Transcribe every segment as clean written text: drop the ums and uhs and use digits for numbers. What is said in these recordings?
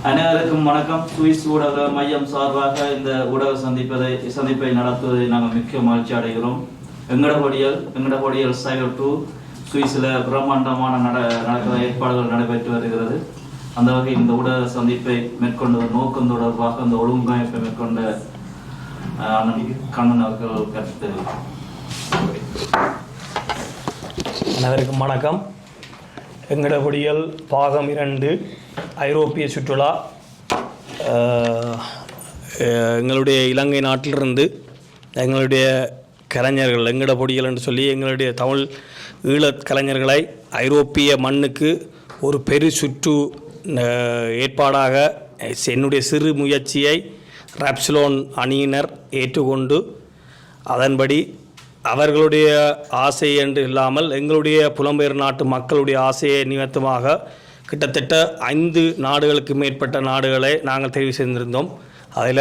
அனைவருக்கும் வணக்கம். சுவிஸ் ஊடக மையம் சார்பாக இந்த ஊடக சந்திப்பை நடத்துவதை நாங்கள் மிக்க மகிழ்ச்சி அடைகிறோம். எங்கடபடியல் சைவர் 2 சுவிஸில் பிரம்மாண்டமான நடக்கிற ஏற்பாடுகள் நடைபெற்று வருகிறது. அந்த வகையில் இந்த ஊடக சந்திப்பை மேற்கொண்ட நோக்கம் தொடர்பாக இந்த ஒழுங்கமைப்பை மேற்கொண்ட கண்ணன் அவர்கள் கருத்து. அனைவருக்கும் வணக்கம். எங்கடபடியல் பாகம் 2 ஐரோப்பிய சுற்றுலா. எங்களுடைய இலங்கை நாட்டிலிருந்து எங்களுடைய கலைஞர்கள் எங்கடபடியல் என்று சொல்லி எங்களுடைய தமிழ் ஈழக் கலைஞர்களை ஐரோப்பிய மண்ணுக்கு ஒரு பெரு சுற்று ஏற்பாடாக என்னுடைய சிறு முயற்சியை ராப்சிலோன் அணியினர் ஏற்றுக்கொண்டு அதன்படி அவர்களுடைய ஆசை என்று இல்லாமல் எங்களுடைய புலம்பெயர் நாட்டு மக்களுடைய ஆசையை நிமித்தமாக கிட்டத்தட்ட 5 நாடுகளுக்கு மேற்பட்ட நாடுகளை நாங்கள் தெரிவு செய்திருந்தோம். அதில்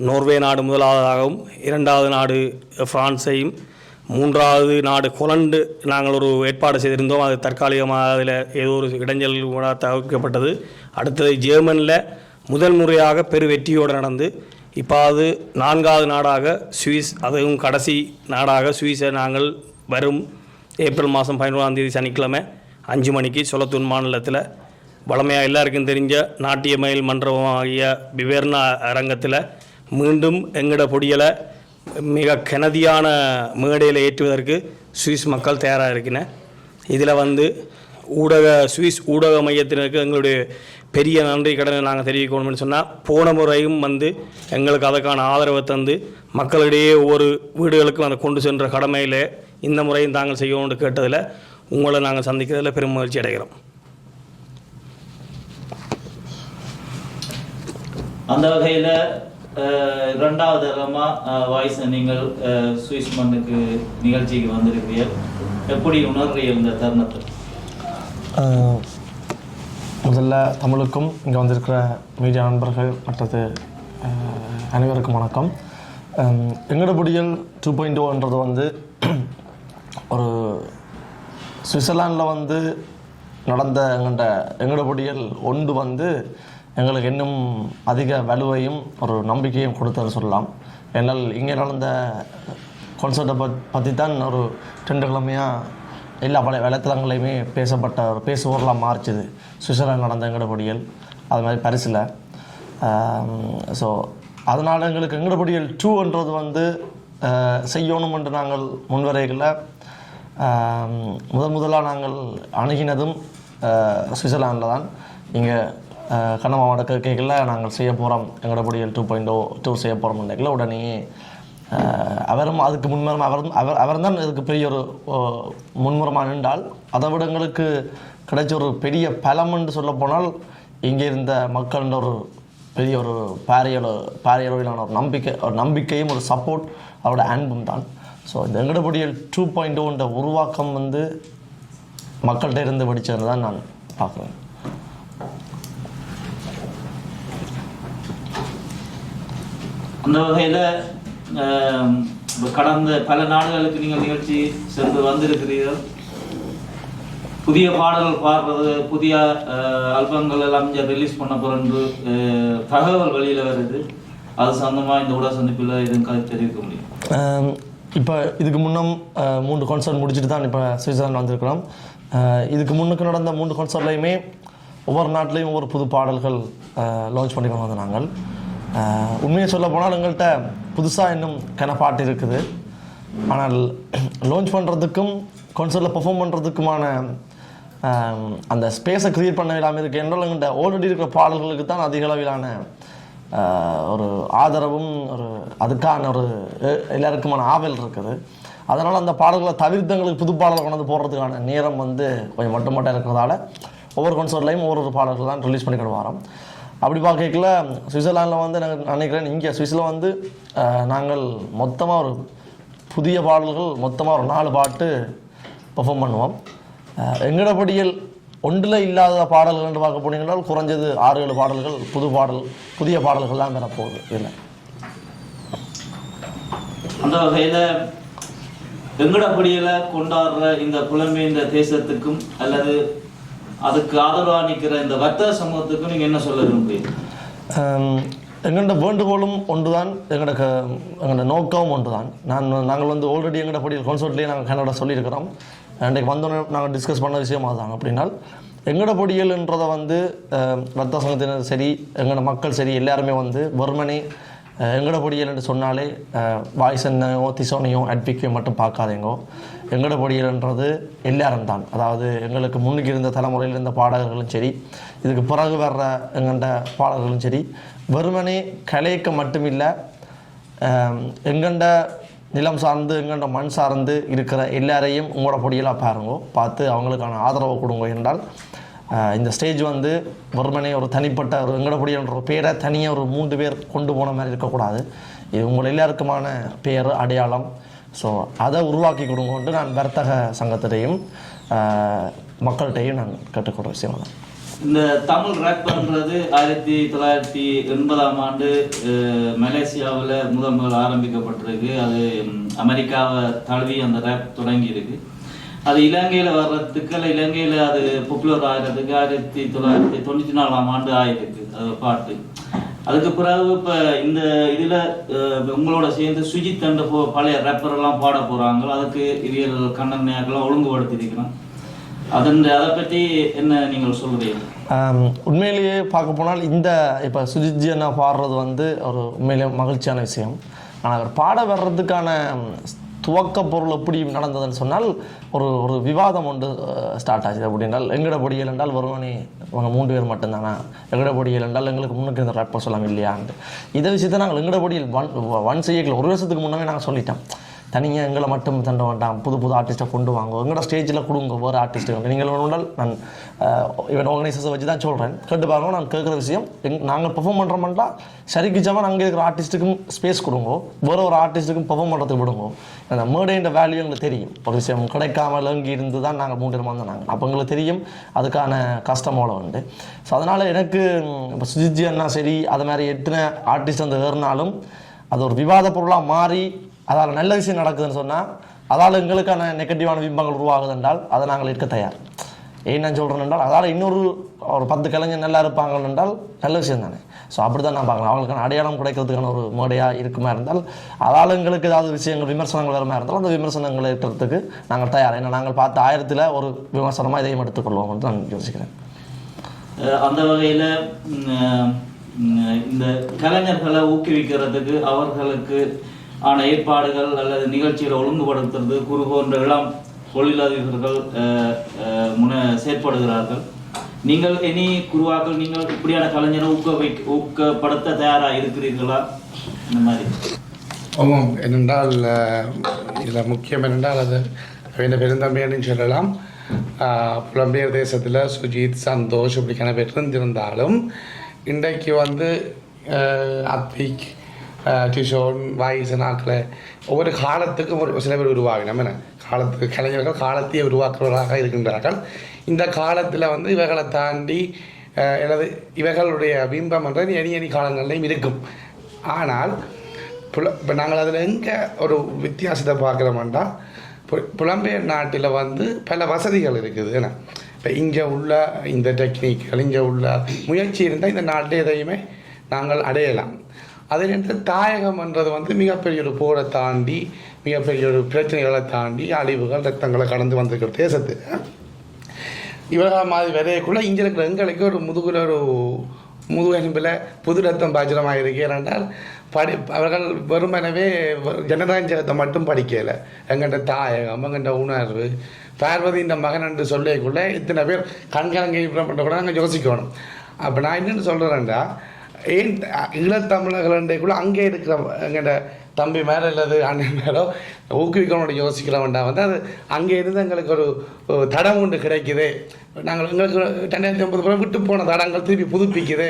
நோர்வே நாடு முதலாவதாகவும், 2வது நாடு பிரான்ஸையும், 3வது நாடு ஹொலண்டு நாங்கள் ஒரு ஏற்பாடு செய்திருந்தோம். அது தற்காலிகமாக அதில் ஏதோ ஒரு இடைஞ்சல் தவிர்க்கப்பட்டது. அடுத்தது ஜெர்மனியில் முதல் முறையாக பெரு வெற்றியோடு நடந்து இப்போ அது 4வது நாடாக சுவிஸ், அதுவும் கடைசி நாடாக சுவிஸை நாங்கள் வரும் ஏப்ரல் மாதம் 11ஆம் தேதி சனிக்கிழமை 5 மணிக்கு சொலத்தூன் மாநிலத்தில் வளமையாக எல்லாருக்கும் தெரிஞ்ச நாட்டிய மயில் மன்றமாகிய விவர்ணா அரங்கத்தில் மீண்டும் எங்கடபடியலை மிக கெனதியான மேடையில் ஏற்றுவதற்கு சுவிஸ் மக்கள் தயாராக இருக்கின்றன. இதில் சுவிஸ் ஊடக மையத்தினருக்கு எங்களுடைய பெரிய நன்றி கடனை நாங்கள் தெரிவிக்கணும்னு சொன்னால், போன முறையும் எங்களுக்கு அதற்கான ஆதரவை தந்து மக்களிடையே ஒவ்வொரு வீடுகளுக்கும் அதை கொண்டு சென்ற கடமையில் இந்த முறையும் தாங்கள் செய்யணும்னு கேட்டதில் உங்களை நாங்கள் சந்திக்கிறதில் பெரும் மகிழ்ச்சி அடைகிறோம். அந்த வகையில் 2வது வாய்ஸ் நீங்கள் சுவிஸ் மண்ணுக்கு நிகழ்ச்சிக்கு வந்திருக்கிறீர்கள். எப்படி உணர்றீர்கள் இந்த தருணத்தை? முதல்ல தமிழுக்கும் இங்கே வந்திருக்கிற மீடியா நண்பர்கள் மற்றது அனைவருக்கும் வணக்கம். எங்கடபடியல் 2.0ன்றது ஒரு சுவிட்சர்லாண்டில் நடந்த எங்கடபடியல் ஒன்று எங்களுக்கு இன்னும் அதிக வலுவையும் ஒரு நம்பிக்கையும் கொடுத்தது சொல்லலாம். என்னால் இங்கே நடந்த கான்சர்ட்டை பற்றி தான் ஒரு 2 கிழமையாக எல்லா வலைத்தளங்களையுமே பேசுபொருளாக மாறிச்சுது. சுவிட்சர்லாந்து நடந்த எங்கடபடியல் அது மாதிரி பரிசில். ஸோ அதனால் எங்களுக்கு எங்கடபடியல் 2ன்றது செய்யணும் என்று நாங்கள் முன்வரைகளில் முதலாக நாங்கள் அணுகினதும் சுவிட்சர்லாண்டில் தான். இங்கே கண்ண மாவட்ட கேட்கல நாங்கள் செய்ய போகிறோம் எங்கடபடியல் 2.0 டூர் செய்ய போகிறோம் நினைக்கல. உடனே அவரும் அதுக்கு முன்மரம் அவர் தான் இதுக்கு பெரிய ஒரு முன்மரமாக நின்றால், அதை விட எங்களுக்கு கிடைச்ச ஒரு பெரிய பலம் என்று சொல்ல போனால் இங்கே இருந்த மக்கள் ஒரு பெரிய ஒரு பாரியளவிலான ஒரு நம்பிக்கையும் ஒரு சப்போர்ட் அவரோட அன்பும் தான். ஸோ இந்த எங்கடபடியல் 2.0 உருவாக்கம் மக்கள்கிட்ட இருந்து படித்தது தான் நான் பார்க்குறேன். அந்த வகையில் கடந்த பல நாடுகளுக்கு நீங்கள் நிகழ்ச்சி சென்று வந்திருக்கிறீர்கள். புதிய பாடல்கள் பாடுறது, புதிய ஆல்பங்கள் எல்லாம் இங்கே ரிலீஸ் பண்ண பிறகு தகவல் வெளியில் வருது. அது சம்பந்தமாக இந்த ஊடக சந்திப்பில் எதுவும் தெரிவிக்க முடியும்? இப்போ இதுக்கு முன்னம் 3 கான்சர்ட் முடிச்சுட்டு தான் இப்போ சுவிட்சர்லாந்து வந்திருக்கிறோம். இதுக்கு முன்னுக்கு நடந்த 3 கான்சர்ட்லையுமே ஒவ்வொரு நாட்டிலையும் ஒவ்வொரு புது பாடல்கள் லான்ச் பண்ணி கொண்டு வந்த நாங்கள். உண்மையை சொல்ல போனால் எங்கள்கிட்ட புதுசாக இன்னும் பாட்டு இருக்குது. ஆனால் லான்ச் பண்ணுறதுக்கும் கான்சர்ட்டில் பெர்ஃபார்ம் பண்ணுறதுக்குமான அந்த ஸ்பேஸை க்ரியேட் பண்ண இல்லாமல் இருக்குது. என்றால் எங்கள்கிட்ட ஆல்ரெடி இருக்கிற பாடல்களுக்கு தான் அதிக அளவிலான ஒரு ஆதரவும் அதுக்கான ஒரு எல்லாருக்குமான ஆவல் இருக்குது. அதனால் அந்த பாடல்களை தவிர்த்து எங்களுக்கு புது பாடல்களை கொண்டு போடுறதுக்கான நேரம் கொஞ்சம் மட்டும் இருக்கிறதால ஒவ்வொரு கான்சர்ட்லையும் ஒவ்வொரு பாடல்கள் தான் ரிலீஸ் பண்ணிக்கிட்டு வரோம். அப்படி பார்க்கல சுவிட்சர்லாண்டில் நான் நினைக்கிறேன், இங்கே சுவிஸில் நாங்கள் மொத்தமாக ஒரு புதிய பாடல்கள் மொத்தமாக ஒரு 4 பாட்டு பெர்ஃபார்ம் பண்ணுவோம். எங்கடபடியல் ஒன்றில் இல்லாத பாடல்கள் பார்க்க போனீங்கன்னா குறைஞ்சது 6-7 பாடல்கள் புதிய பாடல்கள் தான் வரப்போகுது. இல்லை அந்த வகையில் எங்கடபடியில் கொண்டாடுற இந்த புலம்பெயர்ந்த தேசத்துக்கும் அல்லது அதுக்கு ஆதரவாக நிற்கிற இந்த வர்த்தக சமூகத்துக்கு நீங்கள் என்ன சொல்ல விரும்புகிறீங்க? எங்களோட வேண்டுகோளும் ஒன்று தான், எங்களோட நோக்கமும் ஒன்று தான். நாங்கள் வந்து ஆல்ரெடி எங்களோட படியில் கான்சர்ட்லேயே நாங்கள் கனடா சொல்லியிருக்கிறோம். அன்றைக்கு வந்தோடனே நாங்கள் டிஸ்கஸ் பண்ண விஷயம் அதுதான். அப்படின்னால் எங்களோட பொடியல்ன்றதை வந்து வர்த்தக சங்கத்தினர் சரி, எங்களோட மக்கள் சரி, எல்லாருமே வந்து வெறுமனே எங்களோட பொடியல் என்று சொன்னாலே வாய்ஸனையோ திசோனையோ அட்விக்கையோ மட்டும் பார்க்காதேங்கோ. எங்களோட பொடியல்ன்றது எல்லாரும் தான். அதாவது எங்களுக்கு முன்னுக்கு இருந்த தலைமுறையில் இருந்த பாடகர்களும் சரி, இதுக்கு பிறகு வர்ற எங்கள்ட பாடல்களும் சரி, வெறுமனே கலைக்க மட்டுமில்லை, எங்கள்ட நிலம் சார்ந்து எங்கள்ட மண் சார்ந்து இருக்கிற எல்லாரையும் உங்களோட பொடியலாக பாருங்கோ, பார்த்து அவங்களுக்கான ஆதரவை கொடுங்க. என்றால் இந்த ஸ்டேஜ் வந்து வெறுமனே ஒரு தனிப்பட்ட ஒரு எங்களோட பொடியல்ன்ற ஒரு பேரை தனியாக ஒரு 3 பேர் கொண்டு போன மாதிரி இருக்கக்கூடாது. இது உங்கள் எல்லாருக்குமான பேர் அடையாளம். ஸோ அதை உருவாக்கி கொடுங்கன்ட்டு நான் வர்த்தக சங்கத்திலையும் மக்கள்கிட்டையும் நான் கேட்டுக்கொள்கிற விஷயம் தான். இந்த தமிழ் ரேப் பண்ணுறது 1980ஆம் ஆண்டு மலேசியாவில் முதல் ஆரம்பிக்கப்பட்டிருக்கு. அது அமெரிக்காவை தழுவி அந்த ரேப் தொடங்கி இருக்கு. அது இலங்கையில் வர்றதுக்கு இல்லை, இலங்கையில் அது பாப்புலர் ஆகிறதுக்கு 1994ஆம் ஆண்டு ஆயிருக்கு அது பாட்டு. அதுக்கு பிறகு இப்போ இந்த இதில் உங்களோட சேர்ந்து சுஜித் என்ற பழைய ரேப்பரெல்லாம் பாட போகிறாங்களோ, அதுக்கு இவியல் கண்ணன்யாக்கெல்லாம் ஒழுங்குபடுத்தியிருக்கிறோம். அதை பற்றி என்ன நீங்கள் சொல்கிறீங்க? உண்மையிலேயே பார்க்க போனால் இந்த இப்போ சுஜித்ஜி அண்ணா பாடுறது வந்து ஒரு உண்மையிலேயே மகிழ்ச்சியான விஷயம். ஆனால் அவர் பாட வர்றதுக்கான துவக்க பொருள் எப்படி நடந்ததுன்னு சொன்னால் ஒரு விவாதம் ஒன்று ஸ்டார்ட் ஆச்சு. அப்படின்றால் எங்கட பொடியல் என்றால் வருவானே அவங்க 3 பேர் மட்டும்தானா, எங்கட பொடியல் என்றால் எங்களுக்கு முன்னுக்கு இந்த ரேப்பர் சொல்லாம் இல்லையான்ட்டு இதை விஷயத்தை நாங்கள் எங்கட பொடியல் ஒன் செய்யல. ஒரு வருஷத்துக்கு முன்னே நாங்கள் சொல்லிட்டோம், தனியாக எங்களை மட்டும் தண்ட வேண்டாம், புது ஆர்டிஸ்ட்டை கொண்டு வாங்க, எங்களோட ஸ்டேஜில் கொடுங்க வேறு ஆர்டிஸ்ட்டு. நீங்கள் வேணும்னால் நான் இவன் ஆர்கனைசர்ஸை வச்சு தான் சொல்கிறேன், கேட்டு பாருங்க. நான் கேட்குற விஷயம் நாங்கள் பெர்ஃபார்ம் பண்ணுறோம்னா சரிக்கு ஜாமான் அங்கே இருக்கிற ஆர்டிஸ்ட்டுக்கும் ஸ்பேஸ் கொடுங்கோ, வேறு ஒரு ஆர்டிஸ்ட்டுக்கும் பெர்ஃபார்ம் பண்ணுறதுக்கு விடுங்கோ. அந்த மேடைன்ற வேல்யூ எங்களுக்கு தெரியும். ஒரு விஷயம் கிடைக்காமல் இங்கே இருந்து தான் நாங்கள் 3 பேர் வந்தோம். அப்போ எங்களுக்கு தெரியும் அதுக்கான கஷ்டமோட உண்டு. ஸோ அதனால் எனக்கு இப்போ சுஜித்ஜி அண்ணா சரி, அது மாதிரி எத்தனை ஆர்டிஸ்ட் வந்து ஏறினாலும் அது ஒரு விவாத பொருளாக மாறி அதால் நல்ல விஷயம் நடக்குதுன்னு சொன்னால், அதால் எங்களுக்கான நெகட்டிவான பிம்பங்கள் உருவாகுது என்றால் அதை நாங்கள் இருக்க தயார். ஏன் நான் சொல்கிறேன் என்றால் அதால் ஒரு 10 கலைஞர் நல்லா இருப்பாங்க என்றால் நல்ல விஷயம் தானே. ஸோ அப்படி தான் நான் பார்க்கலாம். அவங்களுக்கான அடையாளம் கிடைக்கிறதுக்கான ஒரு மேடையாக இருக்குமா இருந்தால், அதால் எங்களுக்கு ஏதாவது விஷயங்கள் விமர்சனங்கள் வருமா இருந்தால் அந்த விமர்சனங்களை ஏற்றுறதுக்கு நாங்கள் தயார். ஏன்னா நாங்கள் பார்த்த 1000ல் ஒரு விமர்சனமாக இதையும் எடுத்துக்கொள்வோம் என்று நான் யோசிக்கிறேன். அந்த வகையில் இந்த கலைஞர்களை ஊக்குவிக்கிறதுக்கு அவர்களுக்கு ஆன ஏற்பாடுகள் அல்லது நிகழ்ச்சிகளை ஒழுங்குபடுத்துறது குரு போன்ற இளம் தொழிலதிபர்கள் செயற்படுகிறார்கள். நீங்கள் இனி குருவாக்கள் நீங்கள் இப்படியான கலைஞரை ஊக்கப்படுத்த தயாராக இருக்கிறீர்களா? இந்த மாதிரி ஆமாம். என்னென்றால் இதில் முக்கியம் என்னென்றால் அது பெருந்தன்மைன்னு சொல்லலாம். புலம்பெயர் தேசத்தில் சுஜித், சந்தோஷ் இப்படிக்கான பேர் இருந்திருந்தாலும் இன்றைக்கு வந்து அத்விக், டிஷோன், வாய்ஸ் நாட்களை ஒவ்வொரு காலத்துக்கும் ஒரு சில பேர் உருவாகினோம். என்ன காலத்துக்கு கலைஞர்கள் காலத்தையே உருவாக்குறவராக இருக்கின்றார்கள். இந்த காலத்தில் வந்து இவர்களை தாண்டி எனது இவர்களுடைய பிம்பம் என்ற எணி காலங்கள்லையும் இருக்கும். ஆனால் இப்போ நாங்கள் அதில் எங்கே ஒரு வித்தியாசத்தை பார்க்குறோம்னா, புலம்பெயர் நாட்டில் வந்து பல வசதிகள் இருக்குது. ஏன்னா இப்போ இங்கே உள்ள இந்த டெக்னிக்கள், இங்கே உள்ள முயற்சி இருந்தால் இந்த நாட்டில் எதையுமே நாங்கள் அடையலாம். அதிலிருந்து தாயகம்ன்றது வந்து மிகப்பெரிய ஒரு போரை தாண்டி, மிகப்பெரிய ஒரு பிரச்சனைகளை தாண்டி, அழிவுகள் ரத்தங்களை கடந்து வந்திருக்கிற தேசத்து இவர்கள் மாதிரி விதையக்குள்ள இங்கே இருக்கிற எங்களுக்கு ஒரு முதுகெலும்பில் புது ரத்தம் பாஜனமாக இருக்கிறால் அவர்கள் வெறுமனவே ஜனநாயகத்தை மட்டும் படிக்கலை. எங்கள்கிட்ட தாயகம், எங்கள்கிட்ட உணர்வு, பார்வதி இந்த மகன் என்று சொல்லக்குள்ளே இத்தனை பேர் கண்கலங்கி பண்ண கூட நாங்கள் யோசிக்கணும். அப்போ நான் என்னென்னு சொல்கிறேன்டா, ஏன் ஈழத்தமிழர்கள்க்குள்ள அங்கே இருக்கிற எங்கள்ட தம்பி மேலே அல்லது அண்ணன் மேலோ ஊக்குவிக்கணும்னு யோசிக்கிறவன்டா வந்து அது அங்கே இருந்து எங்களுக்கு ஒரு தடம் ஒன்று கிடைக்குது. நாங்கள் எங்களுக்கு 2050 விட்டு போன தடங்கள் திருப்பி புதுப்பிக்குது.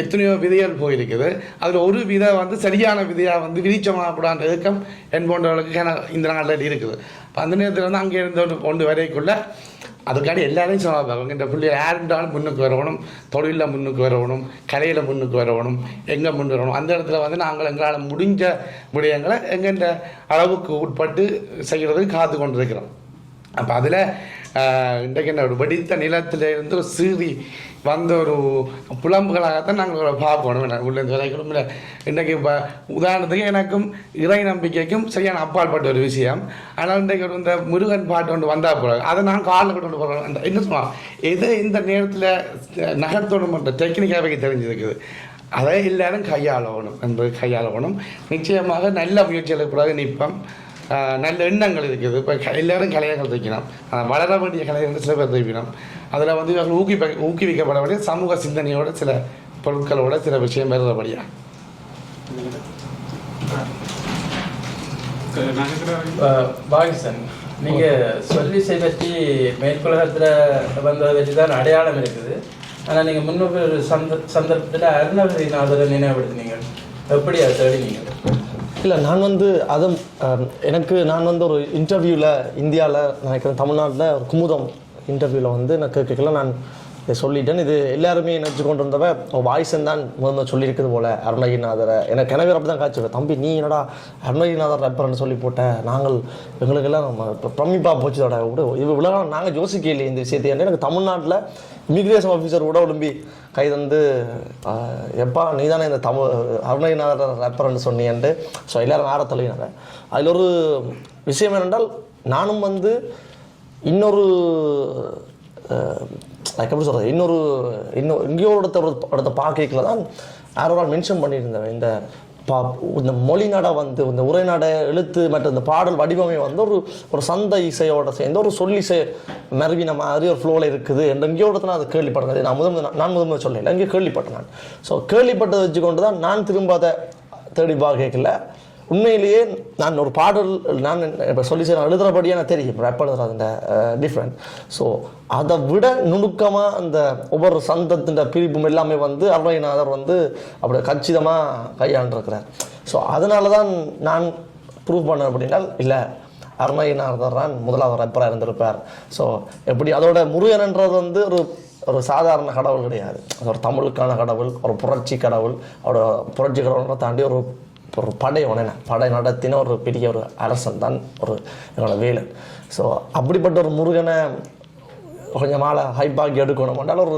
எத்தனையோ விதைகள் போயிருக்குது. அதில் ஒரு விதை வந்து சரியான விதையாக வந்து விதிச்சமாகக்கூடாத இயக்கம் என் போன்றவர்களுக்கு இந்த நாட்டில் இருக்குது. இப்போ அந்த நேரத்தில் வந்து அங்கே இருந்து கொண்டு வரைக்குள்ள அதுக்காண்டி எல்லாரையும் சொல்லுவாங்க. இந்த பிள்ளை யாருன்றாலும் முன்னுக்கு வரணும், தொழிலில் முன்னுக்கு வரணும், கலையில் முன்னுக்கு வரணும், எங்கே முன்னு வரணும். அந்த இடத்துல வந்து நாங்கள் எங்களால் முடிஞ்ச விடயங்களை எங்கெந்த அளவுக்கு உட்பட்டு செய்கிறதுக்கு காத்து கொண்டிருக்கிறோம். அப்போ அதில் இன்றைக்கு என்ன ஒரு வெடித்த நிலத்திலிருந்து ஒரு சீறி வந்த ஒரு புலம்புகளாகத்தான் நாங்கள் பார்க்கணும் உள்ளேருந்து வரைக்கும் இல்லை. இன்றைக்கு இப்போ உதாரணத்துக்கு எனக்கும் இறை நம்பிக்கைக்கும் சரியான அப்பாற்பட்ட ஒரு விஷயம். ஆனால் இன்றைக்கு ஒரு இந்த முருகன் பாட்டு ஒன்று வந்தால் போல அதை நான் காலில் கொண்டு போகிறேன். அந்த என்ன சொல்லுவான் எது இந்த நேரத்தில் நகர்த்தணும்ன்ற டெக்னிக்காகவே தெரிஞ்சிருக்குது. அதை எல்லாரும் கையாளணும் என்பது கையாளணும். நிச்சயமாக நல்ல முயற்சிகளுக்கு பிறகு நிற்போம். நல்ல எண்ணங்கள் இருக்குது. இப்போ எல்லோரும் கலைஞர்கள் தைக்கணும், வளர வேண்டிய கலைஞர்கள் சில பேர் தைக்கணும். அதில் வந்து இவர்கள் ஊக்குவிக்கப்பட வேண்டிய சமூக சிந்தனையோட சில பொருட்களோட சில விஷயம் வருகிறபடியா. பாகிஸ்தான் நீங்கள் சொல்லிசை பற்றி மேற்குலகத்தில் வந்ததை வச்சு தான் அடையாளம் இருக்குது. ஆனால் நீங்கள் முன்னொரு சந்தர்ப்பத்தில் அருணகிரிநாதரை நினைவுபடுத்தினீங்க, எப்படி அதை தேடினீங்க? இல்லை, நான் வந்து அதுவும் நான் வந்து ஒரு இன்டர்வியூவில் இந்தியாவில் நினைக்கிறேன் தமிழ்நாட்டில் ஒரு குமுதம் இன்டர்வியூவில் வந்து நான் கேட்கல நான் இதை சொல்லிட்டேன். இது எல்லாருமே நினச்சி கொண்டு இருந்தவ வாய்ஸன் தான் முதல்ல சொல்லியிருக்குது போல் அருணகிரிநாதரை. எனக்கு கிணவே அப்படி தான் காய்ச்சிருக்கேன். தம்பி நீ என்னடா அருணகிரிநாதர் ரப்பர்னு சொல்லி போட்டேன், நாங்கள் எங்களுக்கெல்லாம் இப்போ பிரமிப்பாக போச்சுதோட கூட இது உலகம் நாங்கள் யோசிக்கலையே இந்த விஷயத்தை. எனக்கு தமிழ்நாட்டில் இமிக்ரேஷன் ஆஃபீஸர் கூட ஒழும்பி கை தந்து எப்பா நீ தானே இந்த அருணகிரிநாதர் ரப்பர்னு சொன்னியன்ட்டு. ஸோ எல்லோரும் ஆற தலையினாங்க. அதில் ஒரு விஷயம் என்னென்றால் நானும் வந்து இன்னொரு எப்படி சொல்கிறது எங்கேயோ இடத்த பார்க்கல தான் யாரோட மென்ஷன் பண்ணியிருந்தேன். இந்த மொழி நட வந்து இந்த உரைநடை எழுத்து மற்ற இந்த பாடல் வடிவமே வந்து ஒரு சந்த இசையோட சேர்ந்து ஒரு சொல்லிசை மருவின மாதிரி ஒரு ஃப்ளோவில் இருக்குது எங்கேயோ இடத்துல அதை கேள்விப்பட்டேன். நான் முதல்ல சொல்லலை, எங்கேயோ கேள்விப்பட்டேன் நான். ஸோ கேள்விப்பட்டதை வச்சுக்கொண்டு தான் நான் திரும்ப அதை தேடி பார்க்கல. உண்மையிலேயே நான் ஒரு பாடல் நான் இப்போ சொல்லி நான் எழுதுகிறபடியாக எனக்கு தெரியும் ரேப் எழுதுறது அந்த டிஃப்ரெண்ட். ஸோ அதை விட நுணுக்கமாக அந்த ஒவ்வொரு சந்தத்தின் பிரிப்பும் எல்லாமே வந்து அருணகிரிநாதர் வந்து அப்படி கச்சிதமாக கையாண்டிருக்கிறார். ஸோ அதனால தான் நான் ப்ரூவ் பண்ணேன் அப்படின்னா இல்லை அருணகிரிநாதர் தான் முதலாவது ரேப்பராக இருந்திருப்பார். ஸோ எப்படி அதோட முருகன்ன்றது வந்து ஒரு சாதாரண கடவுள் கிடையாது, ஒரு தமிழுக்கான கடவுள், ஒரு புரட்சி கடவுள். அவரோட புரட்சி கடவுளை தாண்டி ஒரு படை நடத்தின ஒரு பெரிய ஒரு அரசன் தான் என்னோட வேலன். ஸோ அப்படிப்பட்ட ஒரு முருகனை கொஞ்சம் மாலை ஹைப்பாக்கி எடுக்கணும் என்றால் ஒரு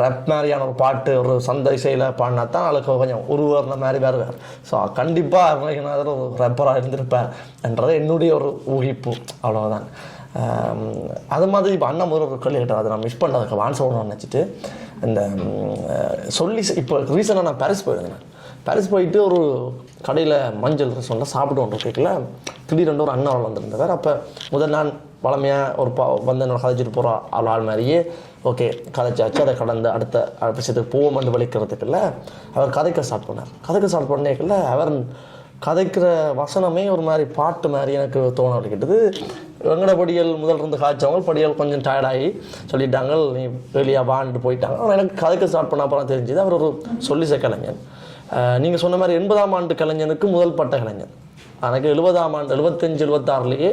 ரப் மாதிரியான ஒரு பாட்டு ஒரு சந்த இசையில் பாடினா தான் அதுக்கு கொஞ்சம் உருவர்ன மாதிரி வருவார். ஸோ கண்டிப்பாக அருணகிரிநாதர் ஒரு ரப்பராக இருந்திருப்பார் என்றது என்னுடைய ஒரு ஊகிப்பு, அவ்வளோதான். அது மாதிரி இப்போ அண்ணன் முதல் ஒரு கேள்வி கேட்டார், அதை நான் மிஸ் பண்ணதுக்கு வான் சொல்லணும்னு நினச்சிட்டு இந்த சொல்லி இப்போ ரீசனாக நான் பாரிஸ் போயிருந்தேன். பாரிஸ் போயிட்டு ஒரு கடையில் மஞ்சள் ரசம்லாம் சாப்பிட்டு கேட்கல திடீரென்று ஒரு அண்ணன் வந்திருந்தவர். அப்போ முதல் நான் வளமையாக ஒரு வந்து என்னோட கதைச்சிட்டு போகிற ஆள் மாதிரியே ஓகே கதைச்சாச்சு. அதை கடந்து அடுத்த விஷயத்துக்கு போவோம் வந்து வலிக்கிறதுக்குள்ள அவர் கதைக்க ஸ்டார்ட் பண்ணேக்கல அவர் கதைக்கிற வசனமே ஒரு மாதிரி பாட்டு மாதிரி எனக்கு தோண வலிக்கிட்டது. வெங்கட படியல் முதல் இருந்து காய்ச்சவங்க படியல் கொஞ்சம் டயர்டாகி சொல்லிட்டாங்க நீ வெளியாக வாண்டு போயிட்டாங்க. ஆனால் எனக்கு கதைக்க ஸ்டார்ட் பண்ண அப்புறம் தெரிஞ்சுது அவர் ஒரு சொல்லிசை கலைஞன். நீங்கள் சொன்ன மாதிரி 80ஆம் ஆண்டு கலைஞனுக்கு முதல் பட்ட கலைஞன். எனக்கு 70ஆம் ஆண்டு 75-76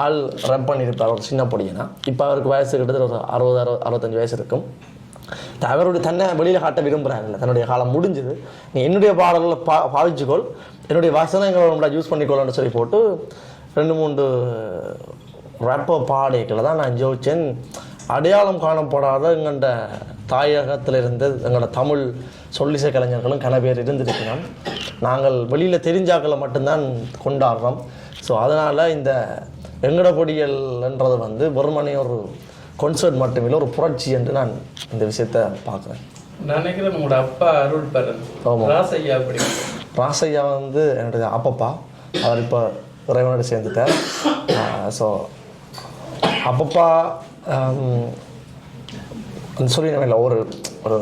ஆள் ரன் பண்ணியிருப்பார் ஒரு சின்ன பொடியனா. இப்போ அவருக்கு வயசு கிட்டத்தட்ட ஒரு 60-65 வயசு இருக்கும். அவருடைய தன்னை வெளியில் காட்ட விரும்புகிறாங்கல்ல, தன்னுடைய காலம் முடிஞ்சுது, நீ என்னுடைய பாடல்களை பாவிச்சுக்கொள், என்னுடைய வசனங்களை யூஸ் பண்ணிக்கொள்ளன்னு சொல்லி போட்டு 2-3 ரப்ப பாடைகளை தான் நான் ஜோதிச்சேன். அடையாளம் காணப்படாத எங்கள்ட தாயகத்தில் இருந்து எங்களோட தமிழ் சொல்லிசை கலைஞர்களும் கன பேர் இருந்திருக்கணும். நாங்கள் வெளியில் தெரிஞ்சாக்களை மட்டும்தான் கொண்டாடுறோம். ஸோ அதனால் இந்த வெங்கட பொடியல்ன்றது வந்து வெறுமனே ஒரு கான்சர்ட் மட்டுமில்லை, ஒரு புரட்சி என்று நான் இந்த விஷயத்தை பார்க்குறேன். நினைக்கிறேன் உங்களோட அப்பா அருள் பெறன் ராசையா. அப்படி ராசையா வந்து என்னுடைய அப்பப்பா, அவர் இப்போ இறைவனோடு சேர்ந்துட்டார். ஸோ அப்பப்பா சொல்லிடல ஒரு ஒரு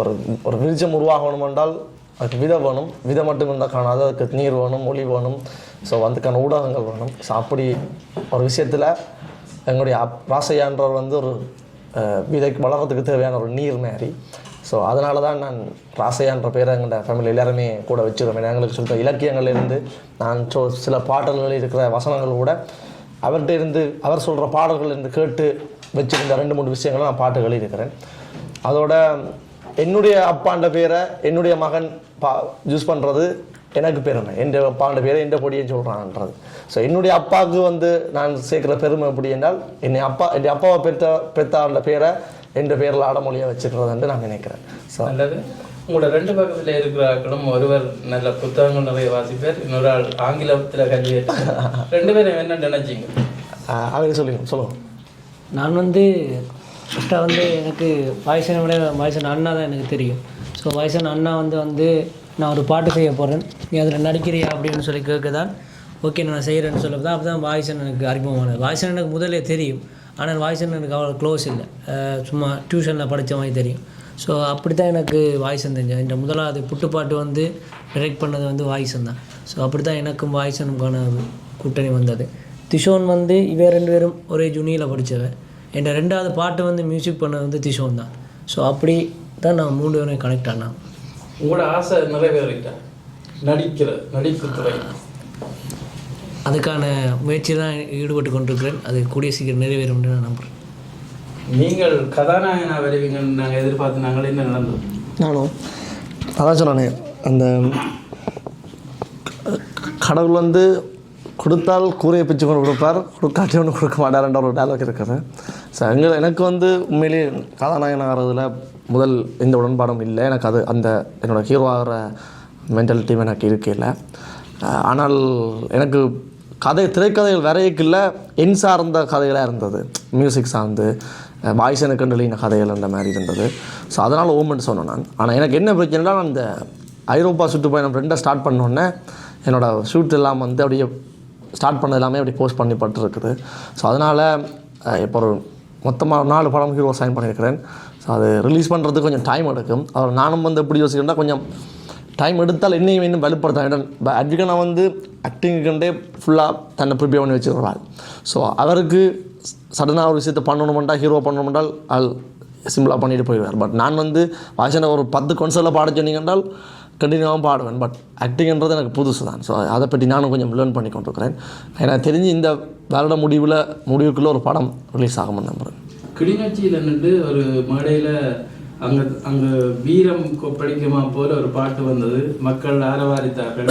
ஒரு ஒரு விருட்சம் உருவாகணும் என்றால் அதுக்கு விதை வேணும், விதை மட்டும் இருந்தால் காணாது, அதுக்கு நீர் வேணும், மொழி வேணும், ஸோ அதுக்கான ஊடகங்கள் வேணும். ஸோ அப்படி ஒரு விஷயத்தில் எங்களுடைய ராசையான்றவர் வந்து ஒரு விதைக்கு வளர்கிறதுக்கு தேவையான ஒரு நீர் மாதிரி. ஸோ அதனால தான் நான் ராசையான்ற பேரை எங்களோட ஃபேமிலி எல்லாருமே கூட வச்சுருவேன். எங்களுக்கு சொல்கிற இலக்கியங்கள்லேருந்து நான் சில பாடல்கள் இருக்கிற வசனங்கள் கூட அவர்கிட்ட இருந்து அவர் சொல்கிற பாடல்கள் இருந்து கேட்டு வச்சுருந்த 2-3 விஷயங்களும் நான் பாட்டுகள் இருக்கிறேன். அதோட என்னுடைய அப்பாண்ட பேரை என்னுடைய மகன் யூஸ் பண்ணுறது எனக்கு பெருமை, என் அப்பாண்ட பேரை என் பொடியன்னு சொல்கிறான்ன்றது. ஸோ என்னுடைய அப்பாவுக்கு வந்து நான் சேர்க்குற பெருமை எப்படி என்றால் என் அப்பாவை பெற்ற பேரை என் பேரில் அடமொழியாக வச்சுக்கிறதுன்னு நான் நினைக்கிறேன். ஸோ நல்லது. உங்களோட 2 பக்கத்தில் இருக்கிறார்களும் ஒருவர் நல்ல புத்தகங்கள் நிறைய வாசிப்பார், இன்னொரு ஆள் ஆங்கிலத்தில் கல்வி 2 பேரும் என்ன நினைச்சிங்க? அவங்க சொல்லுங்க. நான் வந்து ஃபஸ்ட்டாக வந்து எனக்கு வாய்ஸன் அண்ணா தான் எனக்கு தெரியும். ஸோ வாய்ஸன் அண்ணா வந்து நான் ஒரு பாட்டு செய்ய போகிறேன், நீ அதில் நடிக்கிறியா அப்படின்னு சொல்லி கேட்க தான் ஓகே நான் செய்கிறேன்னு சொல்ல தான். அப்போ தான் வாய்ஸன் எனக்கு அறிமுகமானது. வாய்ஸன் எனக்கு முதலே தெரியும், ஆனால் வாய்ஸன் எனக்கு அவ்வளோ க்ளோஸ் இல்லை, சும்மா டியூஷனில் படித்த மாதிரி தெரியும். ஸோ அப்படி தான் எனக்கு வாய்ஸன் தெரிஞ்சேன். இந்த முதலாவது புட்டுப்பாட்டு வந்து டைரக்ட் பண்ணது வந்து வாய்ஸன் தான். ஸோ அப்படி தான் எனக்கும் வாய்ஸனுக்கான கூட்டணி வந்தது. திஷோன் வந்து இவ 2 பேரும் ஒரே ஜூனியில் படித்தவன். என் 2வது பாட்டு வந்து மியூசிக் பண்ணது வந்து திஷோன் தான். ஸோ அப்படி தான் நான் 3 பேரும் கனெக்ட் ஆனேன். உங்களோட ஆசை நிறைவேறிட்டா நடிப்பு துறை? அதுக்கான முயற்சி தான் ஈடுபட்டு கொண்டிருக்கிறேன். அது கூடிய சீக்கிரம் நிறைவேறும் என்று நான் நம்புகிறேன். நீங்கள் கதாநாயகனா வருவீங்கன்னு நாங்கள் எதிர்பார்த்து நாங்கள் என்ன நடந்தது? நானும் அதான் சொன்னேன், அந்த கடவுள் வந்து கொடுத்தால் கூரையை பிச்சு கொண்டு கொடுப்பார், கொடுக்காட்டி ஒன்று கொடுக்க மாட்டார்ன்ற ஒரு டயலாக் இருக்குது. ஸோ எனக்கு வந்து உண்மையிலேயே கதாநாயகன் ஆகிறதுல முதல் எந்த உடன்பாடும் இல்லை. எனக்கு அது அந்த என்னோடய ஹீரோ ஆகிற மென்டாலிட்டியும் எனக்கு இருக்கையில். ஆனால் எனக்கு திரைக்கதைகள் வரையக்கில்ல என் சார்ந்த கதைகளாக இருந்தது, மியூசிக் சார்ந்து வாய்ஸ் எனக்கு எழுதின கதைகள் அந்த மாதிரி இருந்தது. ஸோ அதனால் ஓமெண்ட் சொன்னேன் நான். ஆனால் எனக்கு என்ன பிரச்சனைனா, அந்த ஐரோப்பா சுற்றுப்பயணம் 2 ஸ்டார்ட் பண்ணோன்னே என்னோடய ஷூட் எல்லாம் வந்து அப்படியே ஸ்டார்ட் பண்ணது எல்லாமே அப்படி போஸ்ட் பண்ணிப்பட்டுருக்குது. ஸோ அதனால் இப்போ ஒரு மொத்தமாக 4 படம் ஹீரோ சைன் பண்ணியிருக்கிறேன். ஸோ அது ரிலீஸ் பண்ணுறதுக்கு கொஞ்சம் டைம் எடுக்கும். அவர் நானும் வந்து எப்படி யோசிக்கிறேன்னா, கொஞ்சம் டைம் எடுத்தால் என்னையும் இன்னும் வலுப்படுத்தேன். அட்விகா நான் வந்து ஆக்டிங்குக்கண்டே ஃபுல்லாக தன்னை ப்ரிப்பேர் பண்ணி வச்சுருவாள். ஸோ அவருக்கு சடனாக ஒரு விஷயத்தை பண்ணணுமெண்டா, ஹீரோ பண்ணணுமென்றால் ஆள் சிம்பிளாக பண்ணிட்டு போயிடுவார். பட் நான் வந்து வாசனை ஒரு 10 கான்சர்ட்டில் பாட சொன்னீங்கன்றால் கண்டினியூவாகவும் பாடுவேன். பட் ஆக்டிங்கிறது எனக்கு புதுசு தான். ஸோ அதை பற்றி நானும் கொஞ்சம் லேர்ன் பண்ணி கொண்டிருக்கிறேன். எனக்கு தெரிஞ்சு இந்த வருட முடிவுக்குள்ளே ஒரு படம் ரிலீஸ் ஆகும்னு நம்புகிறேன். கிளிநொச்சியில் நின்று ஒரு மேடையில் அங்கே வீரம் கொப்படிக்குமா போல ஒரு பாட்டு வந்தது, மக்கள் ஆரவாரித்தார்கள்.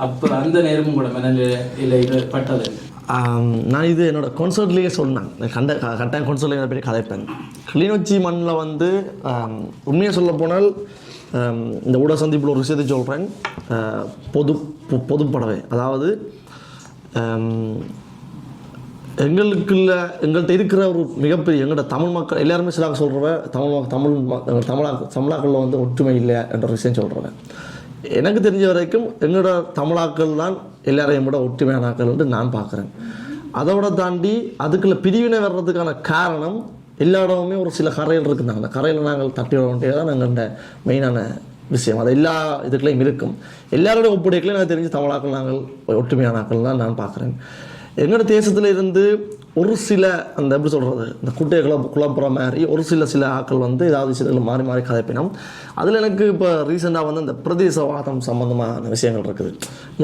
அப்போ அந்த நேரமும் கூட மனநிலையில் பட்டது. நான் இது என்னோடய கான்சர்ட்லேயே சொன்னேன், கட்டாயம் கான்சர்ட்லேயே போய் கதைப்பேன். கிளிநொச்சி மண்ணில் வந்து உண்மையாக சொல்ல போனால் இந்த ஊடக சந்திப்பில் ஒரு விஷயத்தை சொல்கிறேன், பொதுப்படவே. அதாவது எங்கள்கிட்ட இருக்கிற ஒரு மிகப்பெரிய எங்களோட தமிழ் மக்கள் எல்லாருமே சிலாக சொல்கிறவ தமிழாக்களில் வந்து ஒற்றுமை இல்லை என்ற விஷயம் சொல்கிறவன். எனக்கு தெரிஞ்ச வரைக்கும் எங்களோட தமிழாக்கள் தான் எல்லாரையும் விட ஒற்றுமையான ஆக்கள் என்று நான் பார்க்குறேன். அதோட தாண்டி அதுக்குள்ள பிரிவினை வர்றதுக்கான காரணம் எல்லா இடமுமே ஒரு சில கரைகள் இருக்குதாங்க. அந்த கரையில் நாங்கள் தட்டி விட வேண்டியது தான் எங்கள்கிட்ட மெயினான விஷயம். அது எல்லா இதுக்குள்ளேயும் இருக்கும். எல்லாரோட ஒப்புடைகளையும் எனக்கு தெரிஞ்சு தமிழாக்கள் நாங்கள் ஒற்றுமையான ஆக்கள் தான் நான் பார்க்குறேன். எங்களோட தேசத்தில் இருந்து ஒரு சில அந்த எப்படி சொல்கிறது, இந்த குட்டையை குழப்புற மாதிரி ஒரு சில ஆக்கள் வந்து ஏதாவது விஷயத்தில் மாறி மாறி கதைப்பினோம். அதில் எனக்கு இப்போ ரீசெண்டாக வந்து இந்த பிரதேசவாதம் சம்மந்தமான விஷயங்கள் இருக்குது.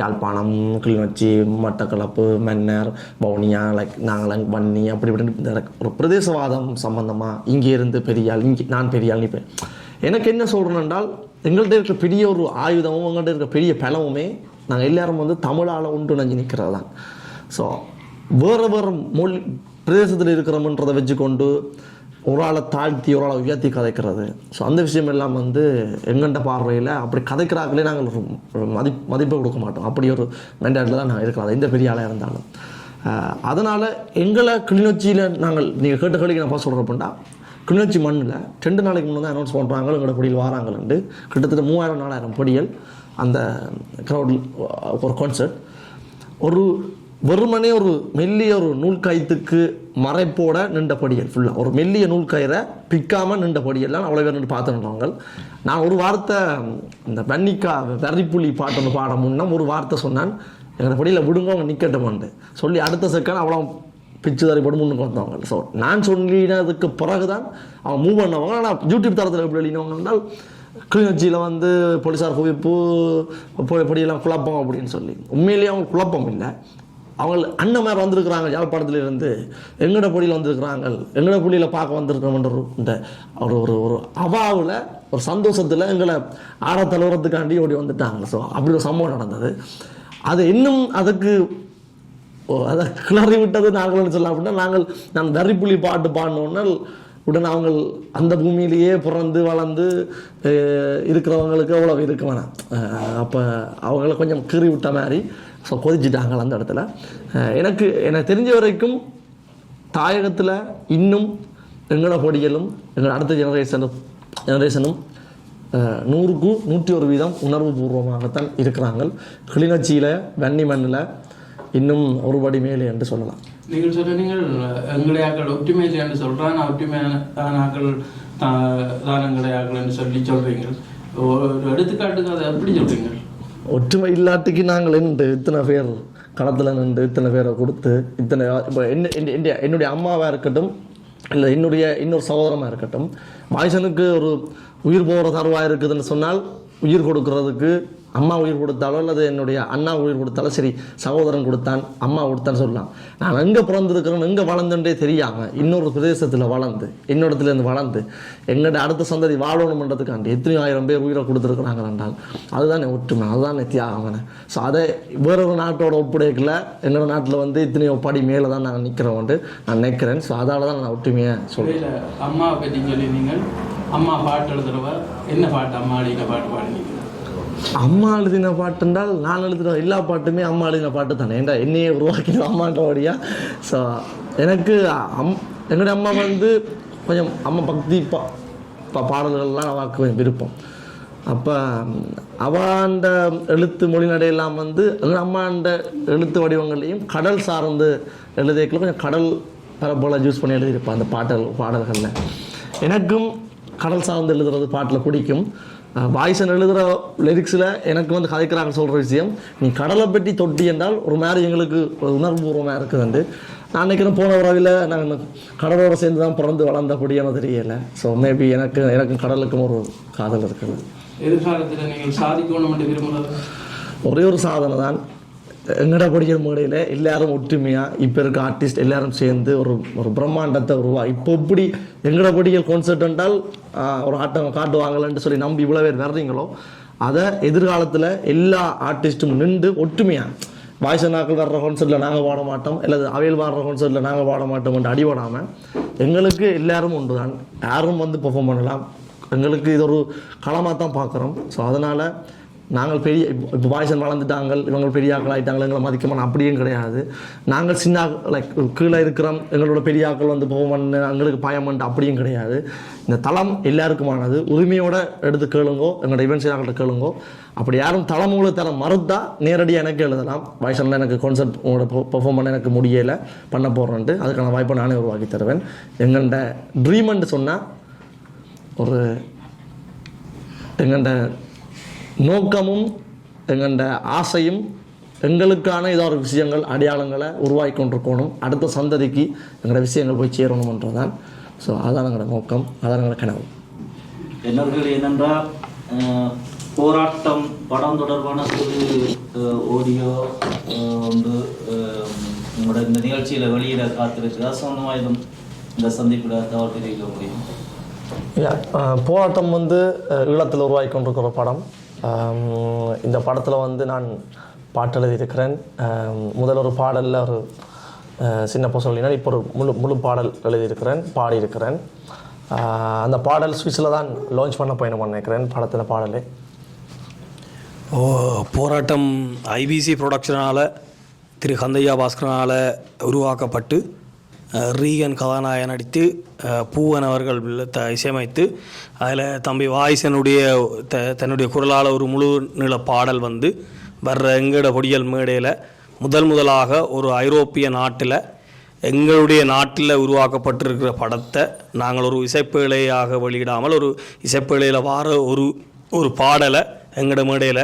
யாழ்ப்பாணம், கிளிநொச்சி, மட்டக்களப்பு, மன்னர், வவுனியா, நாங்கள் வன்னி அப்படி இப்படின்னு இந்த ஒரு பிரதேசவாதம் சம்மந்தமாக இங்கே இருந்து பெரியாள், நான் பெரியாள் நீ எனக்கு என்ன சொல்கிறேன் என்றால், எங்கள்கிட்ட இருக்கிற பெரிய ஒரு ஆயுதமும் எங்கள்கிட்ட இருக்கிற பெரிய பலமுமே நாங்கள் எல்லாரும் வந்து தமிழால் ஒன்றிணைஞ்சு நிற்கிறது தான். ஸோ வேறு மொழி பிரதேசத்தில் இருக்கிறோம்ன்றதை வச்சுக்கொண்டு ஒரு ஆளை தாழ்த்தி ஒரு ஆளை உயர்த்தி கதைக்கிறது, ஸோ அந்த விஷயம் எல்லாம் வந்து எங்கள்கிட்ட பார்வையில் அப்படி கதைக்கிறாங்களே நாங்கள் ஒரு மதிப்பை கொடுக்க மாட்டோம். அப்படி ஒரு மென்டாலிட்டியில் தான் நாங்கள் இருக்கிறோம், எந்த பெரிய ஆளாக இருந்தாலும். அதனால் எங்களை கிளிநொச்சியில் நீங்கள் கேட்ட கேள்விக்கு நான் சொல்கிறேன் அப்படின்னா, கிளிநொச்சி மண்ணில் 2 நாளைக்கு முன்னே தான் அனௌன்ஸ் பண்ணுறாங்க எங்களோட பொடியில் வாராங்கள்ண்டு. கிட்டத்தட்ட 3000-4000 பொடிகள் அந்த க்ரௌடில் ஒரு கான்சர்ட். ஒரு வெறுமனே ஒரு மெல்லிய ஒரு நூல்காயத்துக்கு மறைப்போட நின்ற படியல் ஃபுல்லாக ஒரு மெல்லிய நூல்காயரை பிக்காமல் நின்ற படியெல்லாம் அவ்வளோ பேர் நின்று பார்த்துருந்தவங்க. நான் ஒரு வார்த்தை இந்த பன்னிக்கா வெறிப்புலி பாட்டு பாட முன்னா ஒரு வார்த்தை சொன்னான், எங்களை படியில் விடுங்க அவங்க நிற்கட்டுமான்ட்டு சொல்லி அடுத்த செகண்ட் அவ்வளோ பிச்சு தறி போட்டு முன்னுக்கு வந்தவங்க. ஸோ நான் சொல்லினதுக்கு பிறகு தான் அவன் மூவ் பண்ணவங்க. ஆனால் யூடியூப் தரத்தில் எப்படி எழுதினவங்க என்றால், கிளிநொச்சியில் வந்து போலீஸார் குவிப்பு படியெல்லாம் குழப்பம் அப்படின்னு சொல்லி. உண்மையிலேயே அவங்க குழப்பம் இல்லை, அவங்க அண்ணன் மேலே வந்திருக்கிறாங்க யாழ்ப்பாணத்துலேருந்து, எங்களோட பொடியில் வந்திருக்கிறாங்க, எங்களோட பொடியில் பார்க்க வந்திருக்கிறோம்ன்ற ஒரு ஒரு அவாவில் ஒரு சந்தோஷத்தில் எங்களை ஆட தழுவுறதுக்காண்டி ஓடி வந்துட்டாங்க. ஸோ அப்படி ஒரு சம்பவம் நடந்தது. அது இன்னும் அதுக்கு அதை கிளறி விட்டது நாங்கள் சொல்லலாம் அப்படின்னா, நான் தரிப்புலி பாட்டு பாடினோன்னா உடனே அவங்க அந்த பூமியிலேயே பிறந்து வளர்ந்து இருக்கிறவங்களுக்கு அவ்வளோ இருக்க வேணாம். அப்போ அவங்கள கொஞ்சம் கீறி விட்ட மாதிரி ஸோ கொதிச்சுட்டாங்க அந்த இடத்துல. எனக்கு தெரிஞ்ச வரைக்கும் தாயகத்தில் இன்னும் எங்களோட பொடிகளும் எங்களோட அடுத்த ஜெனரேஷனும் 100க்கு 101% உணர்வு பூர்வமாகத்தான் இருக்கிறாங்க. கிளிநொச்சியில் வன்னி மண்ணில் இன்னும் ஒருபடி மேலே என்று சொல்லலாம். நீங்கள் சொல்கிறீங்கள் எங்களுடைய ஆக்கள் ஒற்றுமை என்று சொல்கிறான், ஒற்றுமை தான் ஆக்கள் தான் எங்களுடைய ஆக்கள் என்று சொல்கிறீங்க. ஒரு எடுத்துக்காட்டுக்கு அதை எப்படி சொல்கிறீங்க? ஒற்றுமை இல்லாட்டிக்கு நாங்கள் இத்தனை பேர் களத்தில் நின்று இத்தனை பேரை கொடுத்து இத்தனை இப்போ என்னுடைய அம்மாவாக இருக்கட்டும், இல்லை இன்னொரு சகோதரமாக இருக்கட்டும், வாய்சனுக்கு ஒரு உயிர் போகிற தருவாக இருக்குதுன்னு சொன்னால் உயிர் கொடுக்கறதுக்கு அம்மா உயிர் கொடுத்தாலோ அல்லது என்னுடைய அண்ணா உயிர் கொடுத்தாலும் சரி, சகோதரன் கொடுத்தான் அம்மா கொடுத்தான்னு சொல்லலாம். நான் எங்கே பிறந்திருக்கிறேன்னு எங்கே வளர்ந்துட்டே தெரியாமல் இன்னொரு பிரதேசத்தில் வளர்ந்து இன்னொருத்துலேருந்து வளர்ந்து எங்களோட அடுத்த சந்ததி வாழணுன்றதுக்காண்டி எத்தனையோ ஆயிரம் பேர் உயிரை கொடுத்துருக்குறாங்க என்றால் அதுதான் ஒற்றுமை, அதுதான் தியாகம். ஸோ அதை வேறொரு நாட்டோட ஒப்படைக்கல என்னோட நாட்டில் இத்தனையோ படி மேலே தான் நாங்கள் நிற்கிறோம் நான் நினைக்கிறேன். ஸோ அதால் தான் நான் ஒற்றுமையை சொல்கிறேன். அம்மாவை பற்றி சொல்லி நீங்கள் அம்மா பாட்டு எழுதுறவ என்ன பாட்டு அம்மா அடிக்கிற பாட்டு பாடினீங்க? அம்மா எழுதின பாட்டு என்றால் நான் எழுதுகிற எல்லா பாட்டுமே அம்மா எழுதின பாட்டு தானே. ஏன்டா என்னையே உருவாக்கின அம்மான்றபடியா. ஸோ எனக்கு என்னுடைய அம்மா கொஞ்சம் அம்மா பக்தி பாடல்கள்லாம் அவளுக்கு கொஞ்சம் விருப்பம். அப்போ அவாண்ட எழுத்து மொழிநடையெல்லாம் எங்கள் அம்மாண்ட எழுத்து வடிவங்கள்லையும் கடல் சார்ந்து எழுதியக்குள்ள கொஞ்சம் கடல் பரப்போல் யூஸ் பண்ணி எழுதியிருப்பேன் அந்த பாடல்களில். எனக்கும் கடல் சார்ந்து எழுதுறது பாட்டில் பிடிக்கும். வாய்ஸன் எழுதுகிற லிரிக்ஸில் எனக்கு கதைக்கிறாங்க சொல்கிற விஷயம், நீ கடலை பற்றி தொட்டி என்றால் ஒரு மாதிரி எங்களுக்கு உணர்வுபூர்வமாக இருக்குதுண்டு. நான் நினைக்கிறேன் போன உறவில் நான் கடலோடு சேர்ந்து தான் பிறந்து வளர்ந்தபடியான தெரியலை. ஸோ மேபி எனக்கும் கடலுக்கும் ஒரு காதல் இருக்குது. எதிர்காலத்தில் நீங்கள் சாதிக்கணும் என்று விரும்புகிறது ஒரே ஒரு சாதனை தான். எங்கட படிக்கிற மேடையில் எல்லாரும் ஒற்றுமையாக இப்போ இருக்க ஆர்டிஸ்ட் எல்லாரும் சேர்ந்து ஒரு பிரம்மாண்டத்தை இப்போ இப்படி எங்கட படிக்கிற கான்சர்ட் என்றால் ஒரு ஆட்டம் காட்டுவாங்கன்னு சொல்லி நம்பி இவ்வளோ பேர் வர்றீங்களோ, அதை எதிர்காலத்தில் எல்லா ஆர்டிஸ்ட்டும் நின்று ஒற்றுமையாக வாய்ஸனாக்கள் வர்ற கான்சர்ட்டில் நாங்கள் பாட மாட்டோம், அல்லது அவையில் பாடுற கான்சர்ட்டில் நாங்கள் பாட மாட்டோம் என்று அடிபடாமல் எங்களுக்கு எல்லாரும் உண்டு தான், யாரும் பெர்ஃபார்ம் பண்ணலாம். எங்களுக்கு இது ஒரு களமாக தான் பார்க்குறோம். ஸோ அதனால் நாங்கள் இப்போ வாய்ஸன் வளர்ந்துட்டாங்க, இவங்க பெரிய ஆக்கள் ஆகிட்டாங்க, எங்களை மதிக்கமான அப்படியும் கிடையாது. நாங்கள் சின்ன கீழே இருக்கிறோம், எங்களோட பெரிய ஆக்கள் பெர்ஃபார்ம் பண்ண எங்களுக்கு பயமண்டு அப்படியும் கிடையாது. இந்த தளம் எல்லாருக்குமானது. உரிமையோடு எடுத்து கேளுங்கோ, எங்களோட ஈவென்ட்ஸ் ஆக்கிட்ட கேளுங்கோ. அப்படி யாரும் தளமூல தர மறுத்தா நேரடியாக எனக்கு எழுதலாம். வாய்ஸனில் எனக்கு கான்சர்ட் உங்களோட பெர்ஃபார்ம் பண்ண எனக்கு முடியலை பண்ண போகிறேன்ட்டு அதுக்கான வாய்ப்பை நானே உருவாக்கி தருவேன். எங்கள்ட ட்ரீம்ன்ட்டு சொன்னால் எங்கள்ட நோக்கமும் எங்கள்ட ஆசையும் எங்களுக்கான ஏதோ ஒரு விஷயங்கள் அடையாளங்களை உருவாக்கி கொண்டிருக்கணும், அடுத்த சந்ததிக்கு எங்களோட விஷயங்கள் போய் சேரணும்ன்றதான். ஸோ அதான் எங்களோட நோக்கம், அதான் எங்களோட கனவு. என்னர்கள் என்னென்றால் போராட்டம் படம் தொடர்பான ஆடியோ உங்களோட இந்த நிகழ்ச்சியில் வெளியிட காத்திருக்கு. சொந்தமாக இதுவும் இந்த சந்திப்பில் தகவல் தெரிவிக்க முடியும். போராட்டம் ஈழத்தில் உருவாக்கி கொண்டிருக்கிற படம். இந்த படத்தில் நான் பாட்டு எழுதியிருக்கிறேன். முதல் ஒரு பாடலில் ஒரு சின்ன சொல்லினா இப்போ ஒரு முழு பாடல் எழுதியிருக்கிறேன், பாடியிருக்கிறேன். அந்த பாடல் சுவிஸில் தான் லான்ச் பண்ண பயணம் நினைக்கிறேன் படத்தில் பாடலே. போராட்டம் ஐபிசி ப்ரொடக்ஷனால் திரு கந்தையா பாஸ்கரனால் உருவாக்கப்பட்டு ரீகன் கதாநாயகன் நடித்து பூவன் அவர்கள் இசையமைத்து அதில் தம்பி வாய்ஸனுடைய தன்னுடைய குரலால் ஒரு முழு நீள பாடல் வர்ற எங்கட பொடியல் மேடையில் முதலாக ஒரு ஐரோப்பிய நாட்டில் எங்களுடைய நாட்டில் உருவாக்கப்பட்டிருக்கிற படத்தை நாங்கள் ஒரு இசைப்பேழையாக வெளியிடாமல் ஒரு இசைப்பேழையில் வார ஒரு பாடலை எங்கட மேடையில்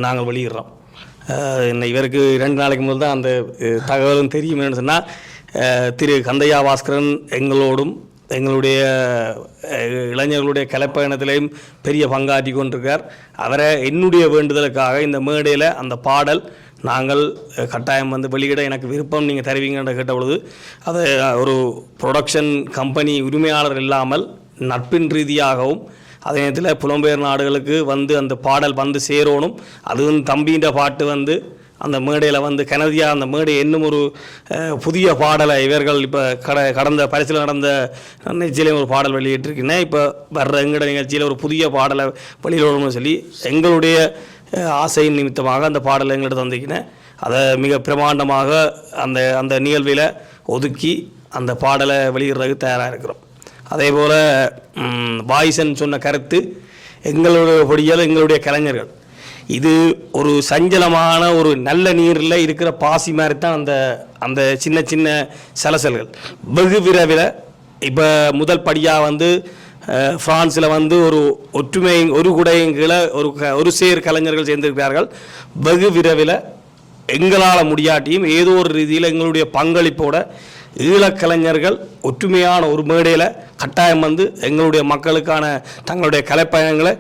நாங்கள் வெளியிடுறோம். இவருக்கு 2 நாளைக்கு முதல் தான் அந்த தகவலும் தெரியும். என்னன்னு சொன்னால் திரு கந்தையா பாஸ்கரன் எங்களோடும் எங்களுடைய இளைஞர்களுடைய கலைப்பயணத்திலையும் பெரிய பங்காற்றி கொண்டிருக்கார். அவரை என்னுடைய வேண்டுதலுக்காக இந்த மேடையில் அந்த பாடல் நாங்கள் கட்டாயம் வெளியிட எனக்கு விருப்பம் நீங்கள் தருவீங்கன்ற கேட்ட பொழுது அதை ஒரு ப்ரொடக்ஷன் கம்பெனி உரிமையாளர் இல்லாமல் நட்பின் ரீதியாகவும் அதே நேரத்தில் புலம்பெயர் நாடுகளுக்கு வந்து அந்த பாடல் வந்து சேரணும். அதுவும் தம்பின்ற பாட்டு வந்து அந்த மேடையில் வந்து கனதியா அந்த மேடை இன்னும் ஒரு புதிய பாடலை இவர்கள் இப்போ கடந்த பரிசில் நடந்த நிகழ்ச்சியிலே ஒரு பாடல் வெளியிட்டிருக்கேன். இப்போ வர்ற எங்கட நிகழ்ச்சியில் ஒரு புதிய பாடலை வெளியிடணும்னு சொல்லி எங்களுடைய ஆசையின் நிமித்தமாக அந்த பாடலை எங்கள்கிட்ட தந்திக்கினேன். அதை மிக பிரமாண்டமாக அந்த அந்த நிகழ்வில் ஒதுக்கி அந்த பாடலை வெளியிடுறதுக்கு தயாராக இருக்கிறோம். அதே போல் வாய்சன் சொன்ன கருத்து எங்களுடைய பொடியல் எங்களுடைய கலைஞர்கள் இது ஒரு சஞ்சலமான ஒரு நல்ல நீரில் இருக்கிற பாசி மாதிரி தான் அந்த அந்த சின்ன சின்ன சலசல்கள். வெகு விரைவில் இப்போ முதல் படியாக வந்து ஃப்ரான்ஸில் வந்து ஒரு ஒற்றுமை ஒரு குடையின் கீழே ஒரு சேர் கலைஞர்கள் சேர்ந்திருக்கிறார்கள். வெகு விரைவில் எங்களால் முடியாட்டியும் ஏதோ ஒரு ரீதியில் எங்களுடைய பங்களிப்போட ஈழக்கலைஞர்கள் ஒற்றுமையான ஒரு மேடையில் கட்டாயம் வந்து எங்களுடைய மக்களுக்கான தங்களுடைய கலைப்பயணங்களை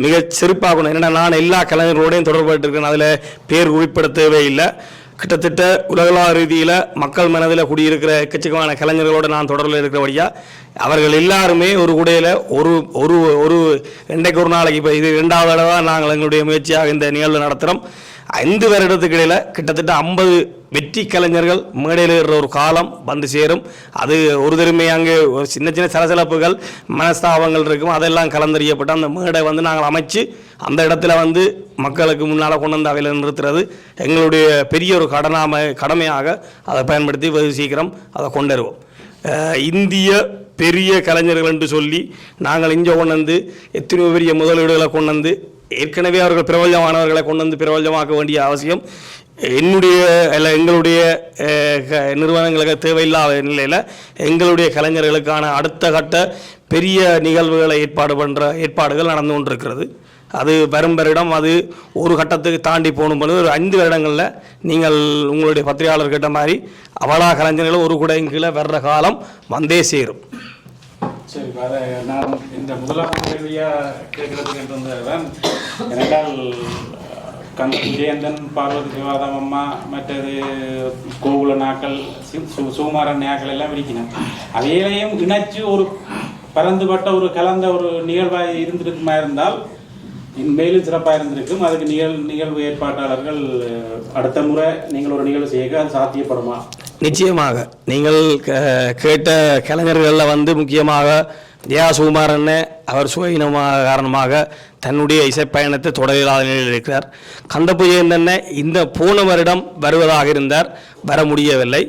மிக சிறப்பாகணும். என்னென்னா நான் எல்லா கலைஞர்களோடையும் தொடர்புபட்டிருக்கேன். அதில் பேர் குறிப்பிட தேவையில்லை. கிட்டத்தட்ட உலகளாவிய ரீதியில் மக்கள் மனதில் குடியிருக்கிற எக்கச்சக்கமான கலைஞர்களோடு நான் தொடர்பில் இருக்கிறபடியாக அவர்கள் எல்லாருமே ஒரு குடையில் ஒரு ஒரு ஒரு இன்றைக்கு ஒரு நாளைக்கு இப்போ இது 2வது தடவை நாங்கள் எங்களுடைய முயற்சியாக இந்த நிகழ்வு நடத்துகிறோம். 5 வருடத்துக்கு இடையில் கிட்டத்தட்ட 50 வெற்றி கலைஞர்கள் மேடையில் இருக்கிற ஒரு காலம் வந்து சேரும். அது ஒரு தருமை அங்கே ஒரு சின்ன சின்ன சலசலப்புகள் மனஸ்தாபங்கள் இருக்கும். அதெல்லாம் கலந்தறியப்பட்டு அந்த மேடை வந்து நாங்கள் அமைச்சு அந்த இடத்துல வந்து மக்களுக்கு முன்னால் கொண்டு வந்து அவையில் நிறுத்துறது எங்களுடைய பெரிய ஒரு கடமையாக அதை பயன்படுத்தி வெகு சீக்கிரம் அதை கொண்டுருவோம். இந்திய பெரிய கலைஞர்கள் என்று சொல்லி நாங்கள் இங்கே கொண்டு வந்து எத்தனையோ பெரிய முதலீடுகளை கொண்டு வந்து ஏற்கனவே அவர்கள் பிரபலமானவர்களை கொண்டு வந்து பிரபலமாக்க வேண்டிய அவசியம் என்னுடைய இல்லை எங்களுடைய நிறுவனங்களுக்கு தேவையில்லாத நிலையில் எங்களுடைய கலைஞர்களுக்கான அடுத்த கட்ட பெரிய நிகழ்வுகளை ஏற்பாடுகள் நடந்து கொண்டிருக்கிறது. அது வரும் வருடம் அது ஒரு கட்டத்துக்கு தாண்டி போகும்போது ஒரு 5 வருடங்களில் நீங்கள் உங்களுடைய பத்திரிகையாளர் கேட்ட மாதிரி அவலா கலைஞர்கள் ஒரு குடையின் கீழே வர்ற காலம் வந்தே சேரும். சரி, அதை நான் இந்த முதலாம் கேள்வியாக கேட்கறதுக்கு வந்ததுதான். ஏனென்றால் விஜயந்தன், பார்வதி சிவாதம் அம்மா, மற்றது கோகுல நாக்கள், சுகுமாரன் நாக்கள் எல்லாம் விரிக்கினேன். அவையிலையும் இணைச்சு ஒரு பரந்துபட்ட ஒரு கலந்த ஒரு நிகழ்வாக இருந்திருக்குமா இருந்தால் மேலும் சிறப்பாக இருந்திருக்கும். அதுக்கு நிகழ்வு ஏற்பாட்டாளர்கள் அடுத்த முறை நீங்கள் ஒரு நிகழ்வு செய்ய அது சாத்தியப்படுமா? நிச்சயமாக. நீங்கள் கேட்ட கலைஞர்களில் வந்து முக்கியமாக ஜெயா சுகுமாரன் அவர் சுயினமாக காரணமாக தன்னுடைய இசைப்பயணத்தை தொடராத நிலையில் இருக்கிறார். கந்தபுஜேந்தன் இந்த போன வருடம் வருவதாக இருந்தார், வர முடியவில்லை.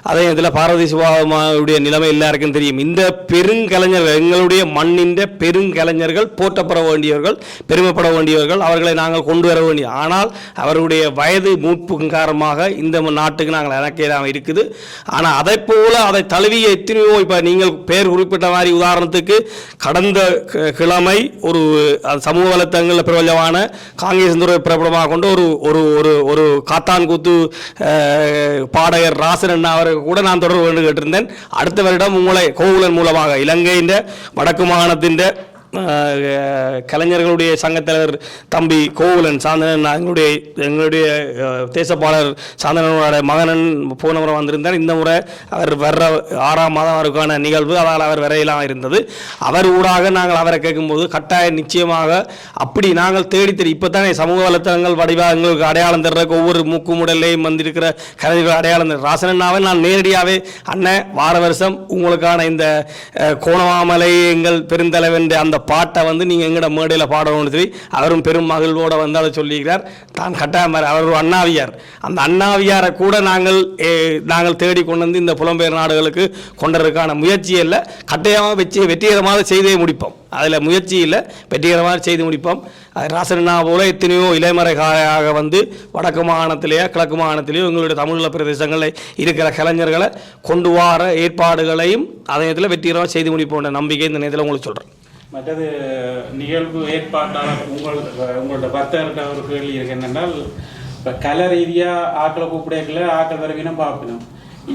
அதே இதில் பார்வதி சிவாவுடைய நிலைமை எல்லாருக்கும் தெரியும். இந்த பெருங்கலைஞர்கள் எங்களுடைய மண்ணின் பெருங்கலைஞர்கள் போற்றப்பட வேண்டியவர்கள், பெருமைப்பட வேண்டியவர்கள், அவர்களை நாங்கள் கொண்டு வர வேண்டிய. ஆனால் அவருடைய வயது மூப்பு காரணமாக இந்த நாட்டுக்கு நாங்கள் இறக்கியதாக இருக்குது. ஆனால் அதை போல அதை தழுவிய எத்தனையோ இப்போ நீங்கள் பேர் குறிப்பிட்ட மாதிரி உதாரணத்துக்கு கடந்த கிழமை ஒரு சமூக வலைத்தளங்களில் பிரபலமான காங்கிரஸ் பிரபலமாக கொண்டு ஒரு ஒரு ஒரு காத்தான் கூத்து பாடகர் ராசன் அண்ணா அவருக்கு கூட நான் தொடர்பு கொண்டு கேட்டிருந்தேன். அடுத்த வருடம் உங்களை கோகுலன் மூலமாக இலங்கையின் வடக்கு மாகாணத்தின் கலைஞர்களுடைய சங்கத்தலைவர் தம்பி கோகுலன் சாந்தனன் எங்களுடைய தேசப்பாளர் சாந்தனனோட மகனன் போன முறை வந்திருந்தார். இந்த முறை அவர் வர்ற 6ஆம் மாதம் அவருக்கான நிகழ்வு, அதனால் அவர் வரையலாம் இருந்தது. அவர் ஊடாக நாங்கள் அவரை கேட்கும்போது கட்டாயம் நிச்சயமாக அப்படி நாங்கள் தேடி இப்போ தானே சமூக வலைத்தளங்கள் வடிவாக எங்களுக்கு அடையாளம் தர்றதுக்கு ஒவ்வொரு மூக்குமுடல்லையும் வந்திருக்கிற கலைஞர்கள் அடையாளம் தர ராசனண்ணாவை நான் நேரடியாகவே அண்ணன் வார வருஷம் உங்களுக்கான இந்த கோணமாமலை எங்கள் பெருந்தலைவன் அந்த பாட்டை வந்து நீங்கள் எங்கட மேடையில் பாடணும்னு சொல்லி அவரும் பெரும் மகிழ்வோடு வந்து அதை சொல்லியிருக்கிறார். தான் கட்டாயம் அவர் ஒரு அண்ணாவியார். அந்த அண்ணாவியாரை கூட நாங்கள் தேடி கொண்டு வந்து இந்த புலம்பெயர் நாடுகளுக்கு கொண்டதற்கான முயற்சியை இல்லை, கட்டாயமாக வெற்றிகரமாக செய்தே முடிப்போம். அதில் முயற்சி இல்லை, வெற்றிகரமாக செய்து முடிப்போம். ராசனா போல எத்தனையோ இலைமறைகாயாக வந்து வடக்கு மாகாணத்திலேயோ கிழக்கு மாகாணத்திலேயோ எங்களுடைய தமிழ் பிரதேசங்களில் இருக்கிற கலைஞர்களை கொண்டு வர ஏற்பாடுகளையும் அதே நேரத்தில் வெற்றிகரமாக செய்து முடிப்போன்ற நம்பிக்கை இந்த நேரத்தில் உங்களுக்கு சொல்கிறேன். மற்றது நிகழ்வு ஏற்பாட்டாளர் உங்களோட வர்த்தகர்கிட்ட ஒரு கேள்வி இருக்கு. என்னென்னால் இப்போ கலை ரீதியாக ஆக்களை கூப்பிடல ஆக்கள் வரைவினும் பார்க்கணும்.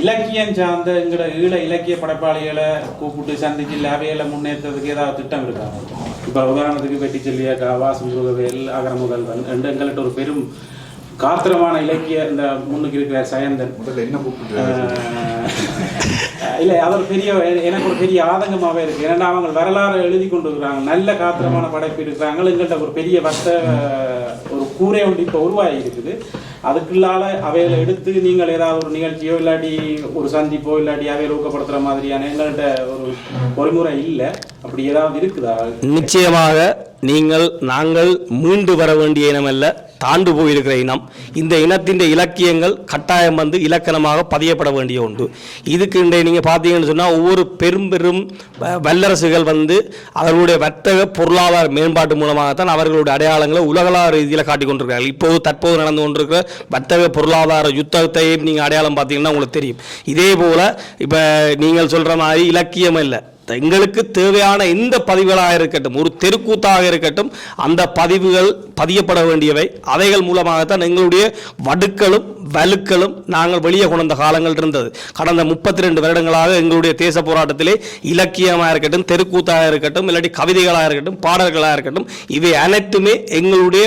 இலக்கியம் சார்ந்த எங்களோட இலக்கிய படைப்பாளிகளை கூப்பிட்டு சந்திச்சு அவைகளை முன்னேற்றத்துக்கு ஏதாவது திட்டம் இருக்காங்க? இப்போ உதாரணத்துக்கு வெட்டி செல்வியா, வாசு முருகவேல், அகர முதல்வன் என்று எங்கள்கிட்ட ஒரு பெரும் காத்திரமான இலக்கிய இந்த முன்னுக்கு இருக்கிற சயந்தன் முதல்ல என்ன கூப்பிட்டு இல்லை அது ஒரு பெரிய எனக்கு ஒரு பெரிய ஆதங்கமாகவே இருக்குது. ஏன்னா அவங்க வரலாறு எழுதி கொண்டு இருக்கிறாங்க, நல்ல காத்திரமான படைப்பு இருக்கிறாங்க. எங்கள்கிட்ட ஒரு பெரிய ஒரு கூரை ஒன்று இப்போ உருவாகி இருக்குது. அதுக்குள்ளால அவைகளை எடுத்து நீங்கள் ஏதாவது ஒரு நிகழ்ச்சியோ இல்லாட்டி ஒரு சந்திப்போ இல்லாட்டி அவைகளை ஊக்கப்படுத்துகிற மாதிரியான எங்கள்கிட்ட ஒரு பொறிமுறை இல்லை. அப்படி ஏதாவது இருக்குதா? நிச்சயமாக நாங்கள் மீண்டு வர வேண்டிய இனமல்ல, தாண்டு போயிருக்கிற இனம். இந்த இனத்தின் இலக்கியங்கள் கட்டாயம் வந்து இலக்கணமாக பதியப்பட வேண்டிய ஒன்று. இதுக்கு இன்றைய நீங்கள் பார்த்தீங்கன்னு சொன்னால் ஒவ்வொரு பெரும் வல்லரசுகள் வந்து அவர்களுடைய வர்த்தக பொருளாதார மேம்பாட்டு மூலமாகத்தான் அவர்களுடைய அடையாளங்களை உலகளாவிய ரீதியில் காட்டிக் கொண்டிருக்கிறார்கள். இப்போது தற்போது நடந்து கொண்டிருக்கிற வர்த்தக பொருளாதார யுத்தத்தையும் நீங்கள் அடையாளம் பார்த்தீங்கன்னா உங்களுக்கு தெரியும். இதே போல் இப்போ நீங்கள் சொல்கிற மாதிரி இலக்கியம் இல்லை, எங்களுக்கு தேவையான எந்த பதிவுகளாக இருக்கட்டும், ஒரு தெருக்கூத்தாக இருக்கட்டும், அந்த பதிவுகள் பதியப்பட வேண்டியவை. அவைகள் மூலமாகத்தான் எங்களுடைய வடுக்களும் வலுக்களும் நாங்கள் வெளியே கொண்ட காலங்கள் இருந்தது. கடந்த 32 வருடங்களாக எங்களுடைய தேச போராட்டத்திலே இலக்கியமாக இருக்கட்டும், தெருக்கூத்தாக இருக்கட்டும், இல்லாட்டி கவிதைகளாக இருக்கட்டும், பாடல்களாக இருக்கட்டும், இவை அனைத்துமே எங்களுடைய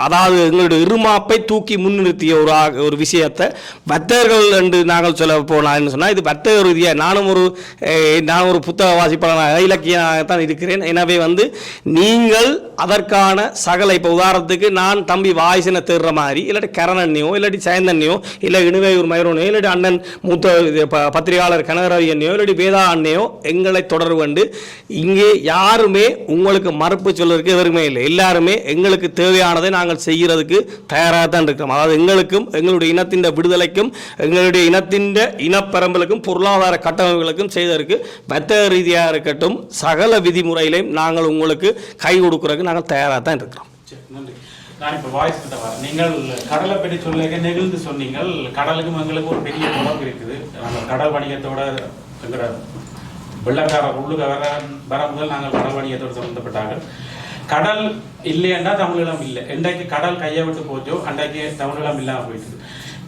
அதாவது எங்களுடைய இருமாப்பை தூக்கி முன்னிறுத்திய ஒரு விஷயத்தை வர்த்தகர்கள் என்று நாங்கள் சொல்ல போனால் சொன்னால், இது வர்த்தக ரீதியாக நான் ஒரு புத்தக வாசிப்பாளனாக இலக்கியமாகத்தான் இருக்கிறேன். எனவே வந்து நீங்கள் அதற்கான சகல இப்போ உதாரணத்துக்கு நான் தம்பி வாய்ஸனை தேடுற மாதிரி இல்லாட்டி கரணன்னையோ இல்லாட்டி சயந்தன்னையோ இல்லை இணுவையூர் மயூரனையோ இல்லாட்டி அண்ணன் மூத்த பத்திரிகையாளர் கனகரவி அண்ணையோ இல்லாட்டி வேதா அண்ணையோ எங்களை தொடர்பு கொண்டு இங்கே யாருமே உங்களுக்கு மறுப்பு சொல்வதற்கு எவருமே இல்லை. எல்லாருமே எங்களுக்கு தேவையானதை நாங்கள் செய்கிறதுக்கு தயாராக தான் இருக்கிறோம். அதாவது எங்களுக்கும் எங்களுடைய இனத்தின் விடுதலைக்கும் எங்களுடைய இனத்தின் இனப்பரம்பலுக்கும் பொருளாதார கட்டமைப்புகளுக்கும் செய்வதற்கு வர்த்தக ரீதியாக இருக்கட்டும் சகல விதிமுறையிலையும் நாங்கள் உங்களுக்கு கை கொடுக்கறதுக்கு நாங்கள் தயாராக தான் இருக்கிறோம். நன்றி. நான் இப்போ வாய்ஸ் கிட்ட வரேன். நீங்கள் கடலை பற்றி சொல்ல நெகிழ்ந்து சொன்னீங்கள். கடலுக்கும் எங்களுக்கு ஒரு பெரிய தொடர்பு இருக்குது. நாங்கள் கடல் வணிகத்தோட எங்களோட வெள்ளக்காரர் உள்ளுக வர முதல் நாங்கள் கடல் வணிகத்தோடு சம்பந்தப்பட்டார்கள். கடல் இல்லையென்றா தமிழீழம் இல்லை. என்றைக்கு கடல் கையை விட்டு போச்சோ அன்றைக்கு தமிழீழம் இல்லாமல் போயிட்டு.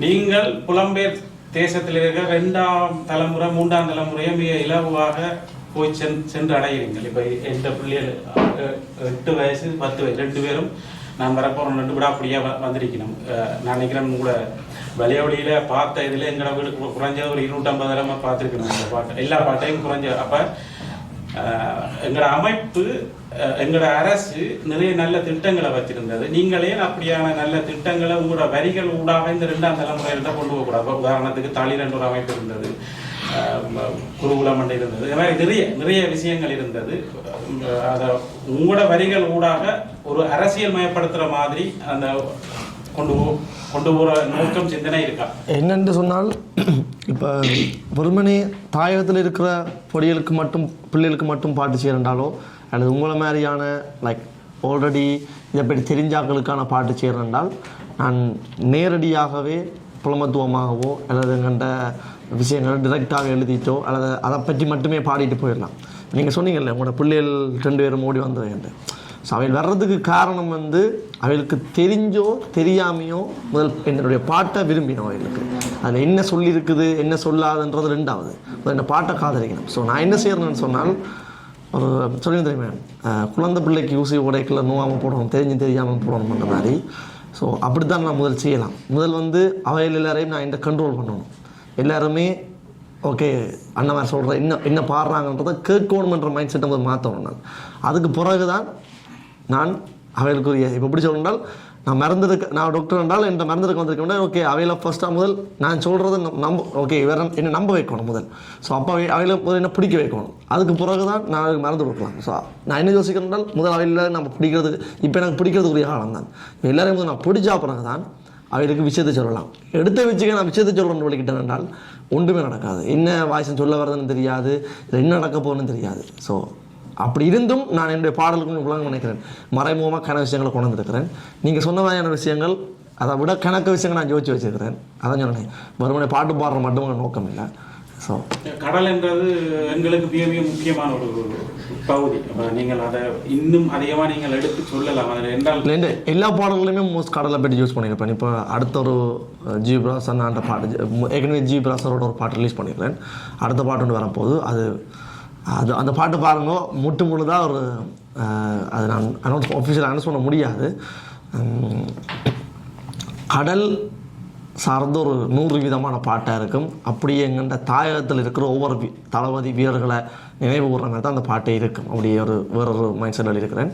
நீங்கள் புலம்பெயர் தேசத்தில் இருக்கிற 2ஆம் தலைமுறை 3ஆம் தலைமுறையும் மிக இலவாக போய் சென்று அடைகிறீர்கள். இப்போ எந்த பிள்ளைகள் 8 வயசு 10 வயசு 2 பேரும் நான் வரப்போகிறோம் 2 விடாப்படியாக வந்திருக்கணும். நான் நினைக்கிறேன் கூட வலியவழியில் பார்த்த இதில் எங்களை வீடு குறைஞ்சது ஒரு 250 தடவை பார்த்துருக்கணும். அந்த பாட்டு எல்லா பாட்டையும் குறைஞ்ச. அப்போ எங்களோட அமைப்பு எங்களோட அரசு நிறைய நல்ல திட்டங்களை வச்சிருந்தது. நீங்களே அப்படியான நல்ல திட்டங்களை உங்களோட வரிகள் ஊடாக இந்த 2ஆம் தலைமுறையில்தான் கொண்டு போகக்கூடாது. உதாரணத்துக்கு தாலிரண்டு ஒரு அமைப்பு இருந்தது, குருகுலம் மண்டை இருந்தது, இது மாதிரி நிறைய விஷயங்கள் இருந்தது. அதை உங்களோட வரிகள் ஊடாக ஒரு அரசியல் மயப்படுத்துகிற மாதிரி அந்த கொண்டு போகிற நோக்கம் சிந்தனை இருக்கா? என்னென்று சொன்னால் இப்போ வெறுமனே தாயகத்தில் இருக்கிற பொடிகளுக்கு மட்டும் பிள்ளைகளுக்கு மட்டும் பாட்டு செய்யறண்டாலோ அல்லது உங்களை மாதிரியான லைக் ஆல்ரெடி இதை பற்றி தெரிஞ்சாக்களுக்கான பாட்டு செய்யறண்டால் நான் நேரடியாகவே புலமத்துவமாகவோ அல்லது எங்கள்கிட்ட விஷயங்களை டிரெக்டாக எழுதிட்டோ அல்லது அதை பற்றி மட்டுமே பாடிட்டு போயிடலாம். நீங்கள் சொன்னீங்கல்ல உங்களோட பிள்ளைகள் 2 பேரும் ஓடி வந்தது. ஸோ அவைகள் வர்றதுக்கு காரணம் வந்து அவைகளுக்கு தெரிஞ்சோ தெரியாமையோ முதல் என்னுடைய பாட்டை விரும்பினோம். அவைகளுக்கு அதில் என்ன சொல்லியிருக்குது என்ன சொல்லாதுன்றது 2வது. இந்த பாட்டை காதலிக்கணும். ஸோ நான் என்ன செய்யறேன்னு சொன்னால் ஒரு சொல்லி தெரியுமே குழந்தை பிள்ளைக்கு ஊசி உடைக்கல நோவாமல் போடணும் தெரியாமல் போடணுன்ற மாதிரி. ஸோ அப்படி தான் நான் முதல் செய்யலாம். முதல் வந்து அவைகள் எல்லாரையும் நான் என்ன கண்ட்ரோல் பண்ணணும். எல்லாருமே ஓகே அண்ணன் மாதிரி சொல்கிறேன் என்ன பாடுறாங்கன்றதை கேட்கணுமென்ற மைண்ட் செட்டை முதல் மாற்றணும். நான் அதுக்கு பிறகு தான் நான் அவைகளுக்குரிய இப்போ எப்படி சொல்லணுன்றால் நான் டாக்டர் என்றால் என் மறந்துருக்கு வந்திருக்கேன். ஓகே அவையில் ஃபர்ஸ்ட்டாக முதல் நான் சொல்கிறது ஓகே வேற என்ன நம்ப வைக்கணும் முதல். ஸோ அப்போ அவையில் முதல் என்ன பிடிக்க வைக்கணும். அதுக்கு பிறகு தான் நான் அதுக்கு மறந்து கொடுக்கலாம். ஸோ நான் என்ன யோசிக்கிறேன்னால் முதல் அவையில் நம்ம பிடிக்கிறதுக்கு இப்போ எனக்கு பிடிக்கிறதுக்குரிய காலம் தான். எல்லாரையும் முதல் நான் பிடிச்சா பிறகு தான் அவைகளுக்கு விஷயத்தை சொல்லலாம். எடுத்த வச்சுக்க நான் விஷயத்தை சொல்லணும்னு வலிக்கிட்டேன் என்றால் ஒன்றுமே நடக்காது. என்ன வாய்ஸ் சொல்ல வரதுன்னு தெரியாது, என்ன நடக்க போகணுன்னு தெரியாது. ஸோ அப்படி இருந்தும் நான் என்னுடைய பாடலுக்கு உலகம் நினைக்கிறேன். மறைமுகமாக கணக்கு விஷயங்களை கொண்டு வந்துருக்கிறேன். நீங்கள் சொன்ன மாதிரியான விஷயங்கள் அதை விட கணக்கு விஷயங்கள் நான் யோசிச்சு வச்சுருக்கிறேன். அதான் சொன்னேன் மறுபடியும் பாட்டு பாடுற மட்டும் நோக்கம் இல்லை. ஸோ கடல் என்றது எங்களுக்கு மிக மிக முக்கியமான ஒரு பகுதி. நீங்கள் அதை இன்னும் அதிகமாக நீங்கள் எடுத்து சொல்லலாம். அதில் என்றால் எல்லா பாடல்களையுமே மோஸ்ட் கடலை பற்றி யூஸ் பண்ணியிருப்பேன். இப்போ அடுத்த ஒரு ஜி பிராசன் அந்த பாட்டு ஏற்கனவே ஜி பிராசரோட ஒரு பாட்டு ரிலீஸ் பண்ணியிருக்கேன். அடுத்த பாட்டு ஒன்று வரப்போகுது. அது அந்த பாட்டு பாருங்க முழுதாக ஒரு அது நான் ஒஃபிஷியல் அனௌன்ஸ் பண்ண முடியாது. கடல் சார்ந்த ஒரு 100 விதமான பாட்டாக இருக்கும். அப்படியே எங்கள்கிட்ட தாயகத்தில் இருக்கிற ஒவ்வொரு தளபதி வீரர்களை நினைவு கூறுற மாதிரி தான் அந்த பாட்டே இருக்கும். அப்படியே வேறொரு மைண்ட் செட்டில் இருக்கிறேன்.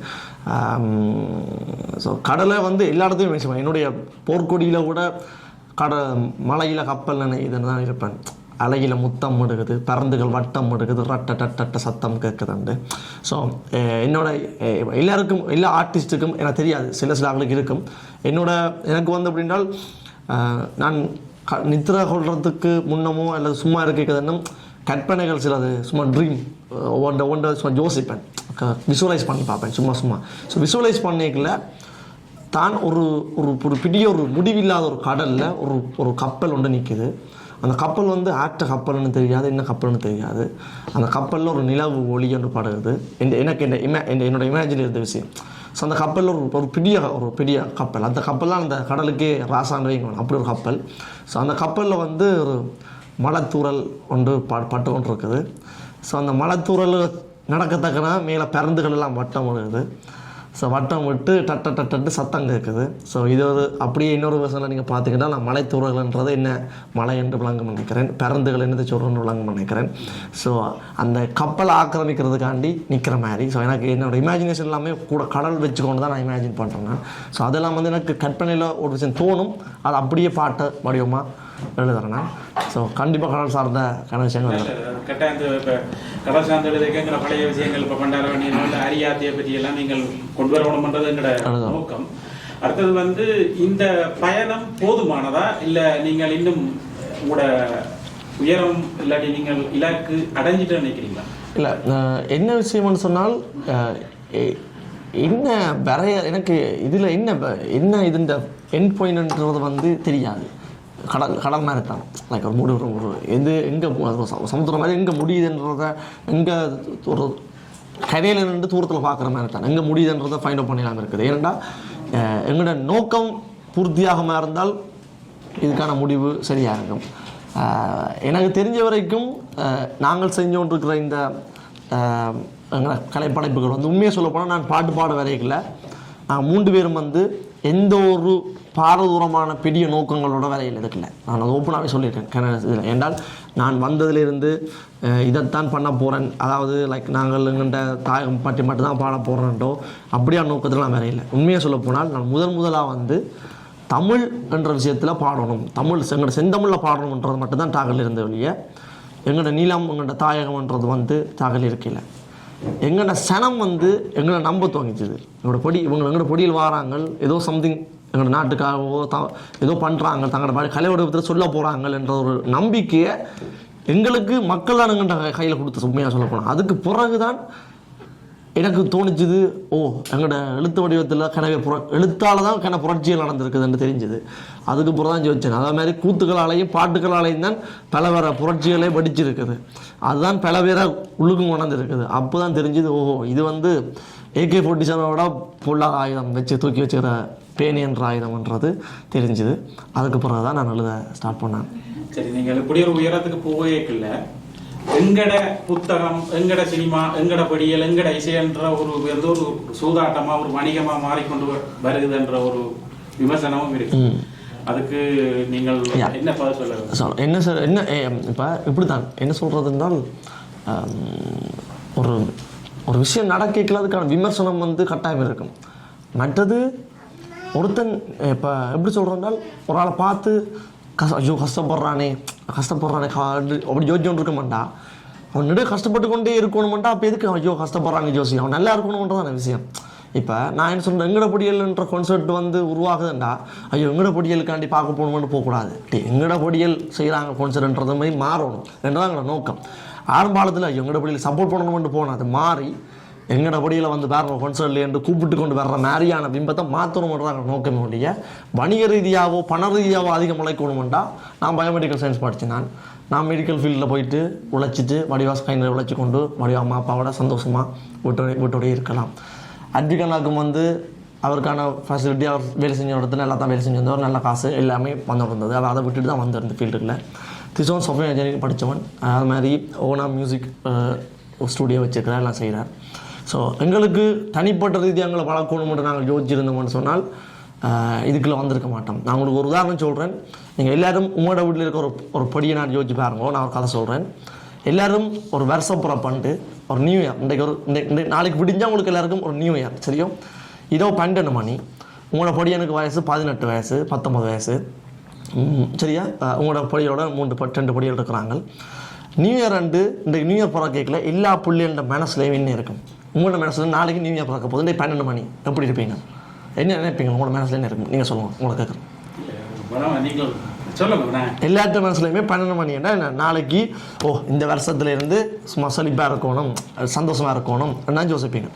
ஸோ கடலை வந்து எல்லா இடத்துலையும் பேசுவேன். என்னுடைய போர்க்கொடியில் கூட மலையில் கப்பல் இதுன்னு தான் இருப்பேன். அலையில் முத்தம் எடுக்குது, பறந்துகள் வட்டம் எடுக்குது, ரட்ட சத்தம் கேட்குதுண்டு. ஸோ என்னோட எல்லாருக்கும் எல்லா ஆர்டிஸ்ட்டுக்கும் எனக்கு தெரியாது, சில ஆளுக்கு இருக்கும். எனக்கு வந்து அப்படின்னால் நான் நித்ரா கொள்றதுக்கு முன்னமோ அல்லது சும்மா இருக்கிறதுன்னு கற்பனைகள் சிலது சும்மா ட்ரீம் ஒன்றை சும்மா யோசிப்பேன், விசுவலைஸ் பண்ணி பார்ப்பேன் சும்மா. ஸோ விசுவலைஸ் பண்ணிக்கல தான் ஒரு பெரிய ஒரு முடிவில்லாத ஒரு கடலில் ஒரு கப்பல் ஒன்று நிற்குது. அந்த கப்பல் வந்து ஆக்ட கப்பல்னு தெரியாது, என்ன கப்பல்னு தெரியாது. அந்த கப்பலில் ஒரு நிலவு ஒளி ஒன்று படுகுது. என்னோட இமேஜின் இருந்த விஷயம். ஸோ அந்த கப்பலில் ஒரு பெரிய கப்பல். அந்த கப்பல்லாம் அந்த கடலுக்கே ராசான்னு வைக்கணும், அப்படி ஒரு கப்பல். ஸோ அந்த கப்பலில் வந்து ஒரு மலைத்தூரல் ஒன்று பட்டு கொண்டு இருக்குது. ஸோ அந்த மலைத்தூரல் நடக்கத்தக்கனா மேலே பறந்துகள் எல்லாம் வட்டம் விழுகுது. ஸோ வட்டம் விட்டு டட்டு சத்தம் கேட்குது. ஸோ இது அப்படியே இன்னொரு வருஷத்தில் நீங்கள் பார்த்தீங்கன்னா நான் மலைத்தூரல்ன்றது என்ன மலை என்று விளங்கம் நினைக்கிறேன், பறந்துகள் என்னது சொல்கிறேன்னு விளங்கம் நினைக்கிறேன். ஸோ அந்த கப்பலை ஆக்கிரமிக்கிறதுக்காண்டி நிற்கிற மாதிரி. ஸோ எனக்கு என்னோடய இமேஜினேஷன் எல்லாமே கூட கடல் வச்சுக்கொண்டு தான் நான் இமேஜின் பண்ணுறேன். ஸோ அதெல்லாம் வந்து எனக்கு கற்பனையில் ஒரு விஷயம் தோணும், அது அப்படியே பாட்டு வடிவமாக எழுதுறேன். ஸோ கண்டிப்பாக கடல் சார்ந்த விஷயங்கள் கட்டாயம். இப்போ கடல் சார்ந்த எழுதுங்கிற பழைய விஷயங்கள் இப்போ பண்டார வேண்டிய அரியாத்தியை பற்றி எல்லாம் நீங்கள் கொண்டு வரணும்ன்றது எங்களோட நோக்கம். அடுத்தது வந்து இந்த பயணம் போதுமானதா இல்லை நீங்கள் இன்னும் உங்களோட உயரம் இல்லாட்டி நீங்கள் இலக்கு அடைஞ்சிட்டு நினைக்கிறீங்களா? இல்லை, என்ன விஷயம்னு சொன்னால் என்ன எனக்கு இதில் என்ன இதுன்ற எண்ட் பாயிண்ட்ன்றது வந்து தெரியாது. கடல் மாதிரி தான் லைக் ஒரு எங்கே சமுத்திரம் மாதிரி எங்கே முடியுதுன்றத எங்கே ஒரு கரையில் நின்று தூரத்தில் பார்க்குற மாதிரி தான் எங்கே முடியுதுன்றதை ஃபைண்ட் அவுட் பண்ணிடலாம் இருக்குது. ஏன்னா எங்களோட நோக்கம் பூர்த்தியாகமாக இருந்தால் இதுக்கான முடிவு சரியாக இருக்கும். எனக்கு தெரிஞ்ச வரைக்கும் நாங்கள் செஞ்சு கொண்டிருக்கிற இந்த எங்களை கலைப்படைப்புகள் வந்து உண்மையாக சொல்ல போனால் நான் பாட்டு பாட வரைக்கல. நாங்கள் 3 பேரும் வந்து எந்த ஒரு பாரதூரமான பெரிய நோக்கங்களோட வேலையில் இருக்குல்ல. நான் அதை ஓப்பனாகவே சொல்லியிருக்கேன் இதில். ஏன்றால் நான் வந்ததுலேருந்து இதைத்தான் பண்ண போகிறேன், அதாவது லைக் நாங்கள் எங்கள்கிட்ட தாயகம் பற்றி மட்டும்தான் பாட போகிறேன்ட்டோ அப்படியான நோக்கத்தில் நான் வேலையில்லை. உண்மையாக சொல்ல போனால் நான் முதலாக வந்து தமிழ் என்ற விஷயத்தில் பாடணும், எங்களோட செந்தமிழில் பாடணுன்றது மட்டும்தான் தாக்கல் இருந்த வழிய எங்களோட நீளம் எங்களோட தாயகம்ன்றது வந்து தாக்கல் இருக்கையில் எங்களோட சனம் வந்து எங்களை நம்ப துவங்கிச்சுது. எங்களோட பொடியில் வாராங்க, ஏதோ சம்திங் எங்களோட நாட்டுக்காகவோ ஏதோ பண்ணுறாங்க, தங்களோட கலை வடிவத்தில் சொல்ல போகிறாங்க என்ற ஒரு நம்பிக்கையை எங்களுக்கு மக்கள் தான் எங்கள்கிட்ட கையில் கொடுத்து உண்மையாக சொல்ல போனால். அதுக்கு பிறகு தான் எனக்கு தோணிச்சுது, எங்களோட எழுத்து வடிவத்தில் எழுத்தால் தான் புரட்சிகள் நடந்திருக்குதுன்னு தெரிஞ்சுது. அதுக்கு பிறகு தான் யோசிச்சேன். அதே மாதிரி கூத்துக்களாலையும் பாட்டுக்களாலையும் தான் பல வேற புரட்சிகளே படிச்சிருக்குது. அதுதான் பல பேரை உள்ளுக்கும் கொண்டாந்துருக்குது. அப்போ தான் தெரிஞ்சுது, இது வந்து AK-47 பொல்லாத ஆயுதம் வச்சு தூக்கி வச்சுக்கிற பேணி என்ற ஆயுதம்ன்றது தெரிஞ்சுது. அதுக்கு பிறகு தான் நான் எழுத ஸ்டார்ட் பண்ணேன். சரி, நீங்கள் இப்படி ஒரு உயரத்துக்கு போவேக்கில்ல, எங்கட புத்தகம், எங்கட சினிமா, எங்கட படியல், எங்கட இசை என்ற ஒரு சூதாட்டமா ஒரு வணிகமா மாறிக்கொண்டு வருகுதுன்ற ஒரு விமர்சனமும் இருக்கு. அதுக்கு நீங்கள் என்ன பதில் சொல்ல? என்ன சார், என்ன இப்போ இப்படி தான் என்ன சொல்கிறதுனால் ஒரு விஷயம் நடக்கல அதுக்கான விமர்சனம் வந்து கட்டாயம் இருக்கும். மற்றது ஒருத்தன் இப்போ எப்படி சொல்கிறோம்னால் ஒரு ஆளை பார்த்து ஐயோ கஷ்டப்படுறானே அப்படி யோசிச்சுட்டு இருக்க மாட்டா. அவன் நெடு கஷ்டப்பட்டு கொண்டே இருக்கணுமெண்டா. அப்போ எதுக்கு ஐயோ கஷ்டப்படுறாங்க ஜோசி, அவன் நல்லா இருக்கணுன்றதான விஷயம். இப்போ நான் என்ன சொல்கிறேன், எங்கட பொடியல்ன்ற கான்செப்ட் வந்து உருவாகுதுண்டா, ஐயோ எங்கட பொடியலுக்காண்டி பார்க்க போகணுமென்னு போகக்கூடாது. எங்கட பொடியல் செய்கிறாங்க கான்செப்ட்ன்றது மாதிரி மாறணும் என்றதான் எங்களோட நோக்கம். ஆரம்பாலத்தில் ஐயோ எங்கட பொடியில் சப்போர்ட் பண்ணணுமென்று போனோம். அது மாறி எங்கட பொடியில் வந்து வேறு கான்செப்ட்ல என்று கூப்பிட்டு கொண்டு வர்ற மாதிரியான பிம்பத்தை மாற்றணுமென்றாங்க நோக்கமே ஒழிய வணிக ரீதியாகவோ பண ரீதியாவோ அதிகம் உழைக்கணுமெண்டா. நான் பயோமெடிக்கல் சயின்ஸ் படித்தேன். நான் மெடிக்கல் ஃபீல்டில் போயிட்டு உழைச்சிட்டு வடிவாஸ் கையில் உழைச்சி கொண்டு வடிவா அம்மா அப்பாவோட சந்தோஷமாக வீட்டோடய இருக்கலாம். அட்விகனாக்கும் வந்து அவருக்கான ஃபெசிலிட்டி அவர் வேலை செஞ்ச இடத்துல எல்லாம் தான் வேலை செஞ்சு வந்தவர், நல்ல காசு எல்லாமே வந்துட்டு இருந்தது. அதை விட்டுட்டு தான் வந்திருந்த ஃபீல்டுக்குள்ள. திசோன் சாஃப்ட்வேர் இன்ஜினியரிங் படித்தவன். அது மாதிரி ஓனா மியூசிக் ஸ்டூடியோ வச்சுருக்கிறார், எல்லாம் செய்கிறார். ஸோ எங்களுக்கு தனிப்பட்ட ரீதியாக எங்களை வளர்க்கணும்னு நாங்கள் யோசிச்சிருந்தோம்னு சொன்னால் இதுக்குள்ளே வந்திருக்க மாட்டோம். நான் உங்களுக்கு ஒரு உதாரணம் சொல்கிறேன். நீங்கள் எல்லோரும் உங்களோட வீட்டில் இருக்க ஒரு படியை நான் யோசிச்சு பாருங்க. நான் ஒரு கதை சொல்கிறேன். எல்லோரும் ஒரு வருஷப்புறம் பண்ணிட்டு ஒரு நியூ இயர் இன்றைக்கு நாளைக்கு விடிஞ்சால் உங்களுக்கு எல்லாருக்கும் ஒரு நியூ இயர் சரியும். இதோ 12 மணி உங்களோட படியனுக்கு வயசு 18 வயசு 19 வயசு சரியா. உங்களோட படியோட 2 படிகள் இருக்கிறாங்க. நியூ இயர் இன்றைக்கு நியூ இயர் பிறக்க கேட்கல எல்லா பிள்ளைகளோட மனசுலேயும் என்ன இருக்கும்? உங்களோட மனசில் நாளைக்கு நியூ இயர் பிறக்க போது இன்றைக்கு 12 மணி எப்படி இருப்பீங்க? என்ன நினைப்பீங்க? உங்களோட மனசில் என்ன இருக்கும்? நீங்கள் சொல்லுங்கள். உங்களை கேட்குறேன். எல்லாத்த மனசுலையுமே 12 மணி என்ன நாளைக்கு இந்த வருஷத்துலேருந்து சும்மா செழிப்பாக இருக்கணும், சந்தோஷமாக இருக்கணும் என்ன யோசிப்பீங்க.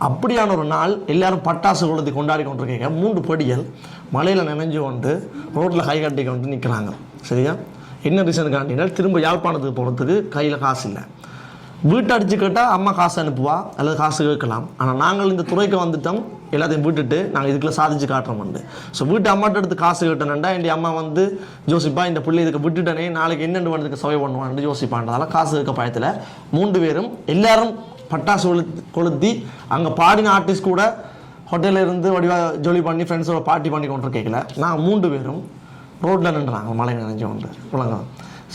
அப்படியான ஒரு நாள் எல்லாரும் பட்டாசு கொளுத்தி கொண்டாடி கொண்டிருக்கீங்க. 3 படிகள் மலையில் நினைஞ்சு கொண்டு ரோட்டில் கை கட்டி கொண்டு நிற்கிறாங்க சரியா. என்ன ரீசனுக்காண்டினா திரும்ப யாழ்ப்பாணத்துக்கு போகிறதுக்கு கையில் காசு இல்லை. வீட்டை அடித்து கேட்டால் அம்மா காசு அனுப்புவா அல்லது காசு கேட்கலாம். ஆனால் நாங்கள் இந்த துறைக்கு வந்துட்டோம், எல்லாத்தையும் விட்டுட்டு நாங்கள் இதுக்குள்ள சாதிச்சு காட்டுறோம். ஸோ வீட்டு அம்மாட்ட எடுத்து காசு கேட்டேன்டா என் அம்மா வந்து யோசிப்பா இந்த பிள்ளை இதுக்கு விட்டுட்டனே நாளைக்கு என்னென்று பண்ணுறதுக்கு சவை பண்ணுவான்னு யோசிப்பான்றதால காசு கேட்க பயத்தில் 3 பேரும் எல்லாரும் பட்டாசு கொளுத்தி அங்கே பாடின ஆர்டிஸ்ட் கூட ஹோட்டலில் இருந்து வடிவாக ஜொலி பண்ணி ஃப்ரெண்ட்ஸோட பார்ட்டி பண்ணி கொண்டு கேட்கல. நாங்கள் 3 பேரும் ரோட்டில் நின்றுறாங்க மழை நினைஞ்சு கொண்டு உலகம்.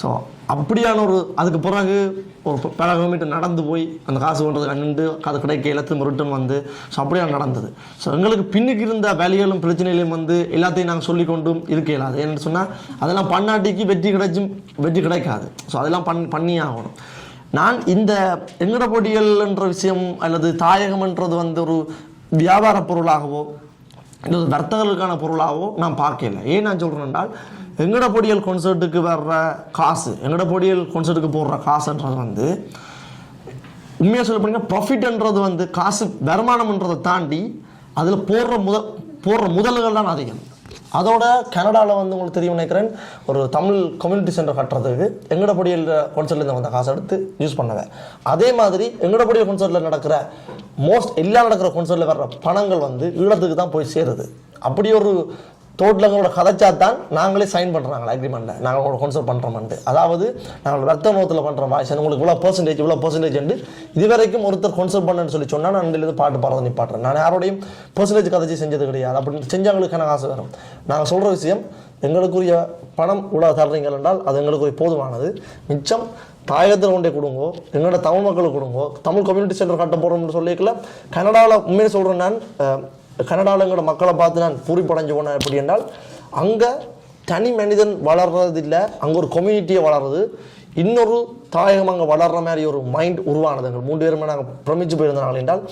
ஸோ அப்படியான அதுக்கு பிறகு ஒரு பல கிலோமீட்டர் நடந்து போய் அந்த காசு கொண்டதுக்கு நின்று அது கிடைக்கல திரும்ப ரிட்டர்ன் வந்து ஸோ அப்படியான நடந்தது. ஸோ எங்களுக்கு பின்னுக்கு இருந்த வேலைகளும் பிரச்சனைகளையும் எல்லாத்தையும் நாங்கள் சொல்லி கொண்டும் இருக்க இயலாது. ஏன்னு சொன்னால் அதெல்லாம் பண்ணாட்டிக்கு வெற்றி கிடைக்காது. ஸோ அதெல்லாம் பண்ணி ஆகணும். நான் இந்த எங்கட போட்டிகள்ன்ற விஷயம் அல்லது தாயகம்ன்றது ஒரு வியாபார பொருளாகவோ இல்லை வர்த்தகர்களுக்கான பொருளாகவோ நான் பார்க்கல. ஏன் நான் சொல்கிறேன் என்றால் எங்கட பொடியல் கான்சர்ட்டுக்கு வர்ற காசு எங்கட பொடியல் கான்சர்ட்டுக்கு போடுற காசுன்றது உண்மையாக சொல்ல போனீங்கன்னா ப்ராஃபிட்ன்றது காசு வருமானம்ன்றதை தாண்டி அதில் போடுற முதல்கள் தான் அதிகம். அதோட கனடாவில் உங்களுக்கு தெரியும் நினைக்கிறேன் ஒரு தமிழ் கம்யூனிட்டி சென்டர் கட்டுறதுக்கு எங்கட பொடியல் கான்சர்ட்லேருந்து வந்த காசு எடுத்து யூஸ் பண்ணுவேன். அதே மாதிரி எங்கட பொடியல் கான்சர்ட்டில் நடக்கிற எல்லா நடக்கிற கான்சர்ட்டில் வர்ற பணங்கள் ஈழத்துக்கு தான் போய் சேருது. அப்படி ஒரு தோட்டங்களோட கதைச்சா தான் நாங்களே சைன் பண்ணுறாங்களா அக்ரிமெண்ட்டில் நாங்கள் உங்களோட கான்சர்ட் பண்ணுறோம்ட்டு. அதாவது நாங்கள் வர்த்தக நோகத்தில் பண்ணுறோம் வாய்ஸ் உங்களுக்கு இவ்வளோ பர்சன்டேஜ் இது வரைக்கும் ஒருத்தர் கான்சர்ட் பண்ணுன்னு சொல்லி சொன்னால் நான் இருந்து பாட்டு பாடுறது நிப்பாட்டுறேன். நான் யாரோடையும் பர்சன்டேஜ் கதைச்சி செஞ்சது கிடையாது. அப்படின்னு செஞ்சவங்களுக்கான காசு வரும். நாங்கள் சொல்கிற விஷயம் எங்களுக்குரிய பணம் இவ்வளோ தர்றீங்கள் என்றால் அது எங்களுக்குரிய போதுமானது. மிச்சம் தாயகத்தில் கொண்டே கொடுங்கோ, எங்களோட தமிழ் மக்களுக்கு கொடுங்கோ. தமிழ் கம்யூனிட்டி சென்டர் கட்ட போகிறோம்னு சொல்லிக்கல. கனடாவில் உண்மையை சொல்கிறேன் நான் கனடாவில் எங்களோட மக்களை பார்த்து நான் பூரிப்படைஞ்சு போனேன். எப்படி என்றால் அங்கே தனி மனிதன் வளர்றதில்லை, அங்கே ஒரு கம்யூனிட்டியை வளருது. இன்னொரு தாயகம் அங்கே வளர்கிற மாதிரி ஒரு மைண்ட் உருவானது. எங்கள் 3 பேருமே நாங்கள் பிரமிச்சு போயிருந்தாங்க என்றால்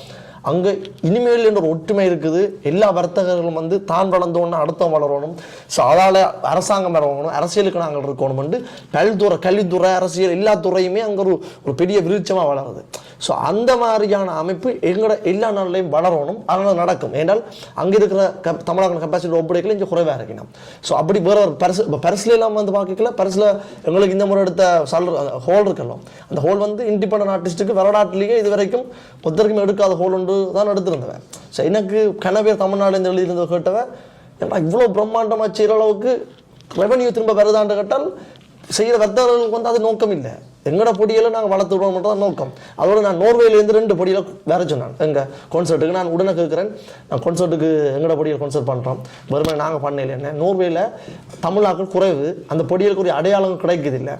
அங்கே இனிமேல் என்ற ஒரு ஒற்றுமை இருக்குது. எல்லா வர்த்தகர்களும் தான் வளர்ந்தோன்னு அடுத்தவங்க வளரணும். ஸோ அதால் அரசாங்கம் வரணும், அரசியலுக்கு நாங்கள் இருக்கணும்னு பல்துறை கல்வித்துறை அரசியல் எல்லா துறையுமே அங்கே ஒரு பெரிய விருட்சமாக வளருது. ஸோ அந்த மாதிரியான அமைப்பு எங்களோட எல்லா நாள்லையும் வளரணும். அதனால் நடக்கும். ஏன்னால் அங்கே இருக்கிற தமிழக கெப்பாசிட்டி ஒப்படைக்கல இங்கே குறைவாக இருக்கணும். ஸோ அப்படி வேற ஒரு பரிசுல எல்லாம் பார்க்கல. பரிசில் எங்களுக்கு இந்த முறை எடுத்த ஹோல் இருக்கலாம். அந்த ஹோல் இண்டிபெண்டன்ட் ஆர்டிஸ்ட்டுக்கு வரலாற்றிலேயே இது வரைக்கும் ஒருத்தருக்குமே எடுக்காத ஹோல் ஒன்று தான் எடுத்திருந்தவன். ஸோ எனக்கு கனவேர் தமிழ்நாடு எழுதியிருந்த கேட்டவன் இவ்வளோ பிரம்மாண்டமாக செய்கிற அளவுக்கு ரெவன்யூ திரும்ப வருதான்னு கேட்டால் செய்கிற வர்த்தகர்களுக்கு அது நோக்கம் இல்லை. எங்கட பொடியில் நாங்கள் வளர்த்து விடுவோம் மட்டும் தான் நோக்கம். அதோட நான் நோர்வேலேருந்து 2 பொடியில் வேற சொன்னான் எங்கள் கான்சர்ட்டுக்கு. நான் உடனே கேட்குறேன், நான் கான்சர்ட்டுக்கு எங்கட பொடியில் கான்சர்ட் பண்ணுறோம் வெறுமை நாங்கள் பண்ணல. என்ன நோர்வேயில் தமிழாக்கள் குறைவு, அந்த பொடிகளுக்கு ஒரு அடையாளம் கிடைக்குது இல்லை.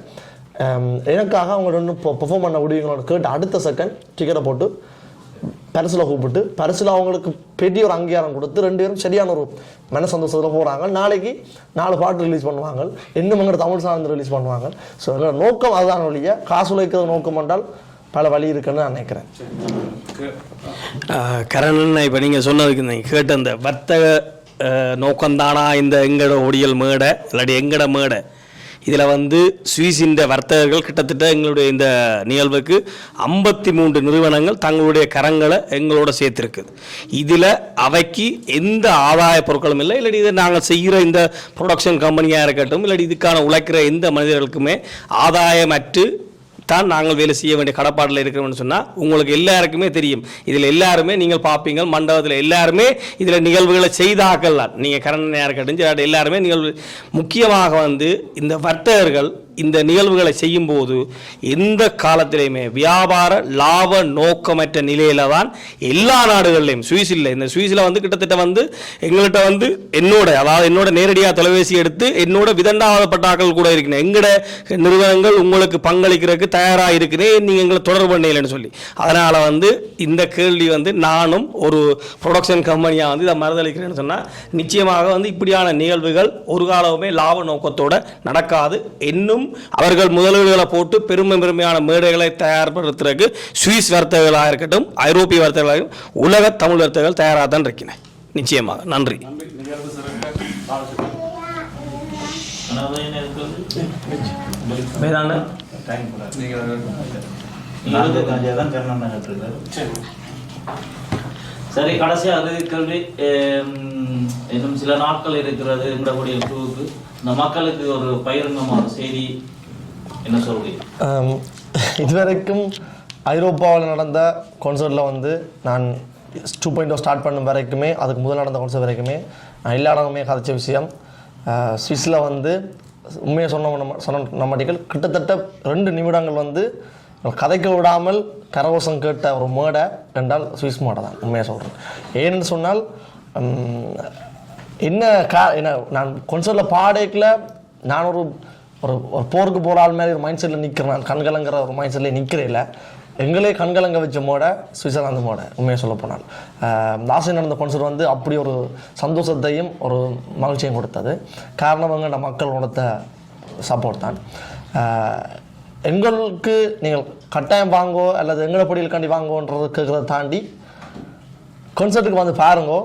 எனக்காக அவங்க 2 பெர்ஃபார்ம் பண்ண விடுவீங்களோட கேட்டு அடுத்த செகண்ட் டிக்கெட்டை போட்டு பரிசில் கூப்பிட்டு பரிசில் அவங்களுக்கு பெரிய ஒரு அங்கீகாரம் கொடுத்து 2 பேரும் சரியான ஒரு மன சந்தோஷத்தில் போகிறாங்க. நாளைக்கு 4 பாட்டு ரிலீஸ் பண்ணுவாங்க. இன்னும் எங்களோட தமிழ் சார்ந்து ரிலீஸ் பண்ணுவாங்க. ஸோ எங்களோட நோக்கம் அதுதான் ஒழிய காசு உழைக்கிறது நோக்கம் என்றால் பல வழி இருக்குன்னு நான் நினைக்கிறேன். கரணன், இப்போ நீங்கள் சொன்னதுக்கு நீங்கள் கேட்ட அந்த வர்த்தக நோக்கம்தானா இந்த எங்கட ஒடியல் மேடை இல்லாட்டி எங்கட மேடை? இதில் சுவிஸின் வர்த்தகர்கள் கிட்டத்தட்ட எங்களுடைய இந்த நிகழ்வுக்கு 53 நிறுவனங்கள் தங்களுடைய கரங்களை எங்களோட சேர்த்துருக்குது. இதில் அவைக்கு எந்த ஆதாய பொருட்களும் இல்லை. இல்லாட்டி இதை நாங்கள் செய்கிற இந்த ப்ரொடக்ஷன் கம்பெனியாக இருக்கட்டும், இல்லாட்டி இதுக்கான உழைக்கிற எந்த மனிதர்களுக்குமே ஆதாயமற்று தான் நாங்கள் வேலை செய்ய வேண்டிய கடப்பாட்டில் இருக்கிறோம்னு சொன்னால் உங்களுக்கு எல்லாருக்குமே தெரியும். இதில் எல்லாருமே நீங்கள் பார்ப்பீங்க, மண்டபத்தில் எல்லாருமே இதில் நிகழ்வுகளை செய்தாக்கலாம். நீங்கள் கரணையாக இருக்கட்டும் எல்லாருமே நிகழ்வு முக்கியமாக இந்த வர்த்தகர்கள் இந்த நிகழ்வுகளை செய்யும்போது எந்த காலத்திலையுமே வியாபார லாப நோக்கமற்ற நிலையில தான் எல்லா நாடுகள்லையும் சுவிஸில் இந்த சுவிஸில் வந்து கிட்டத்தட்ட வந்து எங்கள்கிட்ட வந்து என்னோட நேரடியாக தொலைபேசி எடுத்து என்னோட விதண்டாவதப்பட்டாக்கள் கூட இருக்கிறேன். எங்களோட நிறுவனங்கள் உங்களுக்கு பங்களிக்கிறதுக்கு தயாராக இருக்கிறேன், நீங்கள் எங்களை தொடர்பு பண்ணலைன்னு சொல்லி. அதனால் வந்து இந்த கேள்வி வந்து நானும் ஒரு ப்ரொடக்ஷன் கம்பெனியாக வந்து இதை மறுதளிக்கிறேன்னு சொன்னால் நிச்சயமாக வந்து இப்படியான நிகழ்வுகள் ஒரு காலமே லாப நோக்கத்தோடு நடக்காது. இன்னும் அவர்கள் முதலீடுகளை போட்டு பெருமையான மேடைகளை தயார்படுத்துறதுக்கு சுவிஸ் வர்த்தகர்களாக இருக்கட்டும், ஐரோப்பிய வர்த்தகர்களாக உலக தமிழ் வர்த்தகர்கள் தயாராக தான் இருக்கிறேன். நிச்சயமாக நன்றி. சரி, கடைசியாக அது கேள்வி. இன்னும் சில நாட்கள் இருக்கிறது எங்களுடைய டூருக்கு. இந்த மக்களுக்கு ஒரு பகிரங்கமான செய்தி என்ன சொல்றீங்க? இதுவரைக்கும் ஐரோப்பாவில் நடந்த கான்சர்ட்டில் வந்து நான் 2.0 ஸ்டார்ட் பண்ணும் வரைக்குமே, அதுக்கு முதல் நடந்த கான்சர்ட் வரைக்குமே நான் எல்லா இடமுமே கதைச்ச விஷயம், சுவிஸில் வந்து உண்மையை சொன்ன மாட்டீர்கள் கிட்டத்தட்ட 2 நிமிடங்கள் வந்து கதைக்க விடாமல் கரகோஷம் கேட்ட ஒரு மேடை என்றால் சுவிஸ் மேடை தான். உண்மையாக சொல்கிறேன். ஏன்னு சொன்னால் என்ன நான் கொன்சர்ட்டில் பாடேக்கில் நான் ஒரு போருக்கு போகிற ஆள் மாதிரி ஒரு மைண்ட் செட்டில் நிற்கிறேன். நான் கண்கலங்கிற ஒரு மைண்ட் செட்டில் நிற்கிறேன். எங்களே கண்கலங்க வச்ச மோடை சுவிட்சர்லாந்து மோடை. உண்மையாக சொல்ல போனால் லாஸ்ட் நடந்த கொன்சர்ட் வந்து அப்படி ஒரு சந்தோஷத்தையும் ஒரு மகிழ்ச்சியும் கொடுத்தது. காரணம் எங்கள்ட மக்கள் கொடுத்த சப்போர்ட் தான். எங்களுக்கு நீங்கள் கட்டாயம் வாங்கோ அல்லது எங்களை பொடியலுக்காண்டி வாங்கோன்றது கேட்குறத தாண்டி கான்சர்ட்டுக்கு வந்து பாருங்கோ.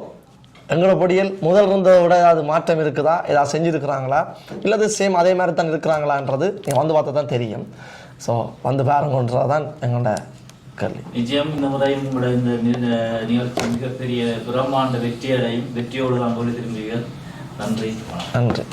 எங்களோட பொடியல் முதல் இருந்ததை விட ஏதாவது மாற்றம் இருக்குதா, ஏதாவது செஞ்சுருக்கிறாங்களா, இல்லை சேம் அதே மாதிரி தான் இருக்கிறாங்களான்றது நீங்கள் வந்து பார்த்தா தான் தெரியும். ஸோ வந்து பாருங்கன்றது தான் எங்களோட கேள்வி. நிச்சயம் இந்த முறையும் உங்களோட இந்த நிகழ்ச்சி மிகப்பெரிய பிரம்மாண்ட வெற்றியோடு தான் திரும்புவீர்கள். நன்றி. நன்றி.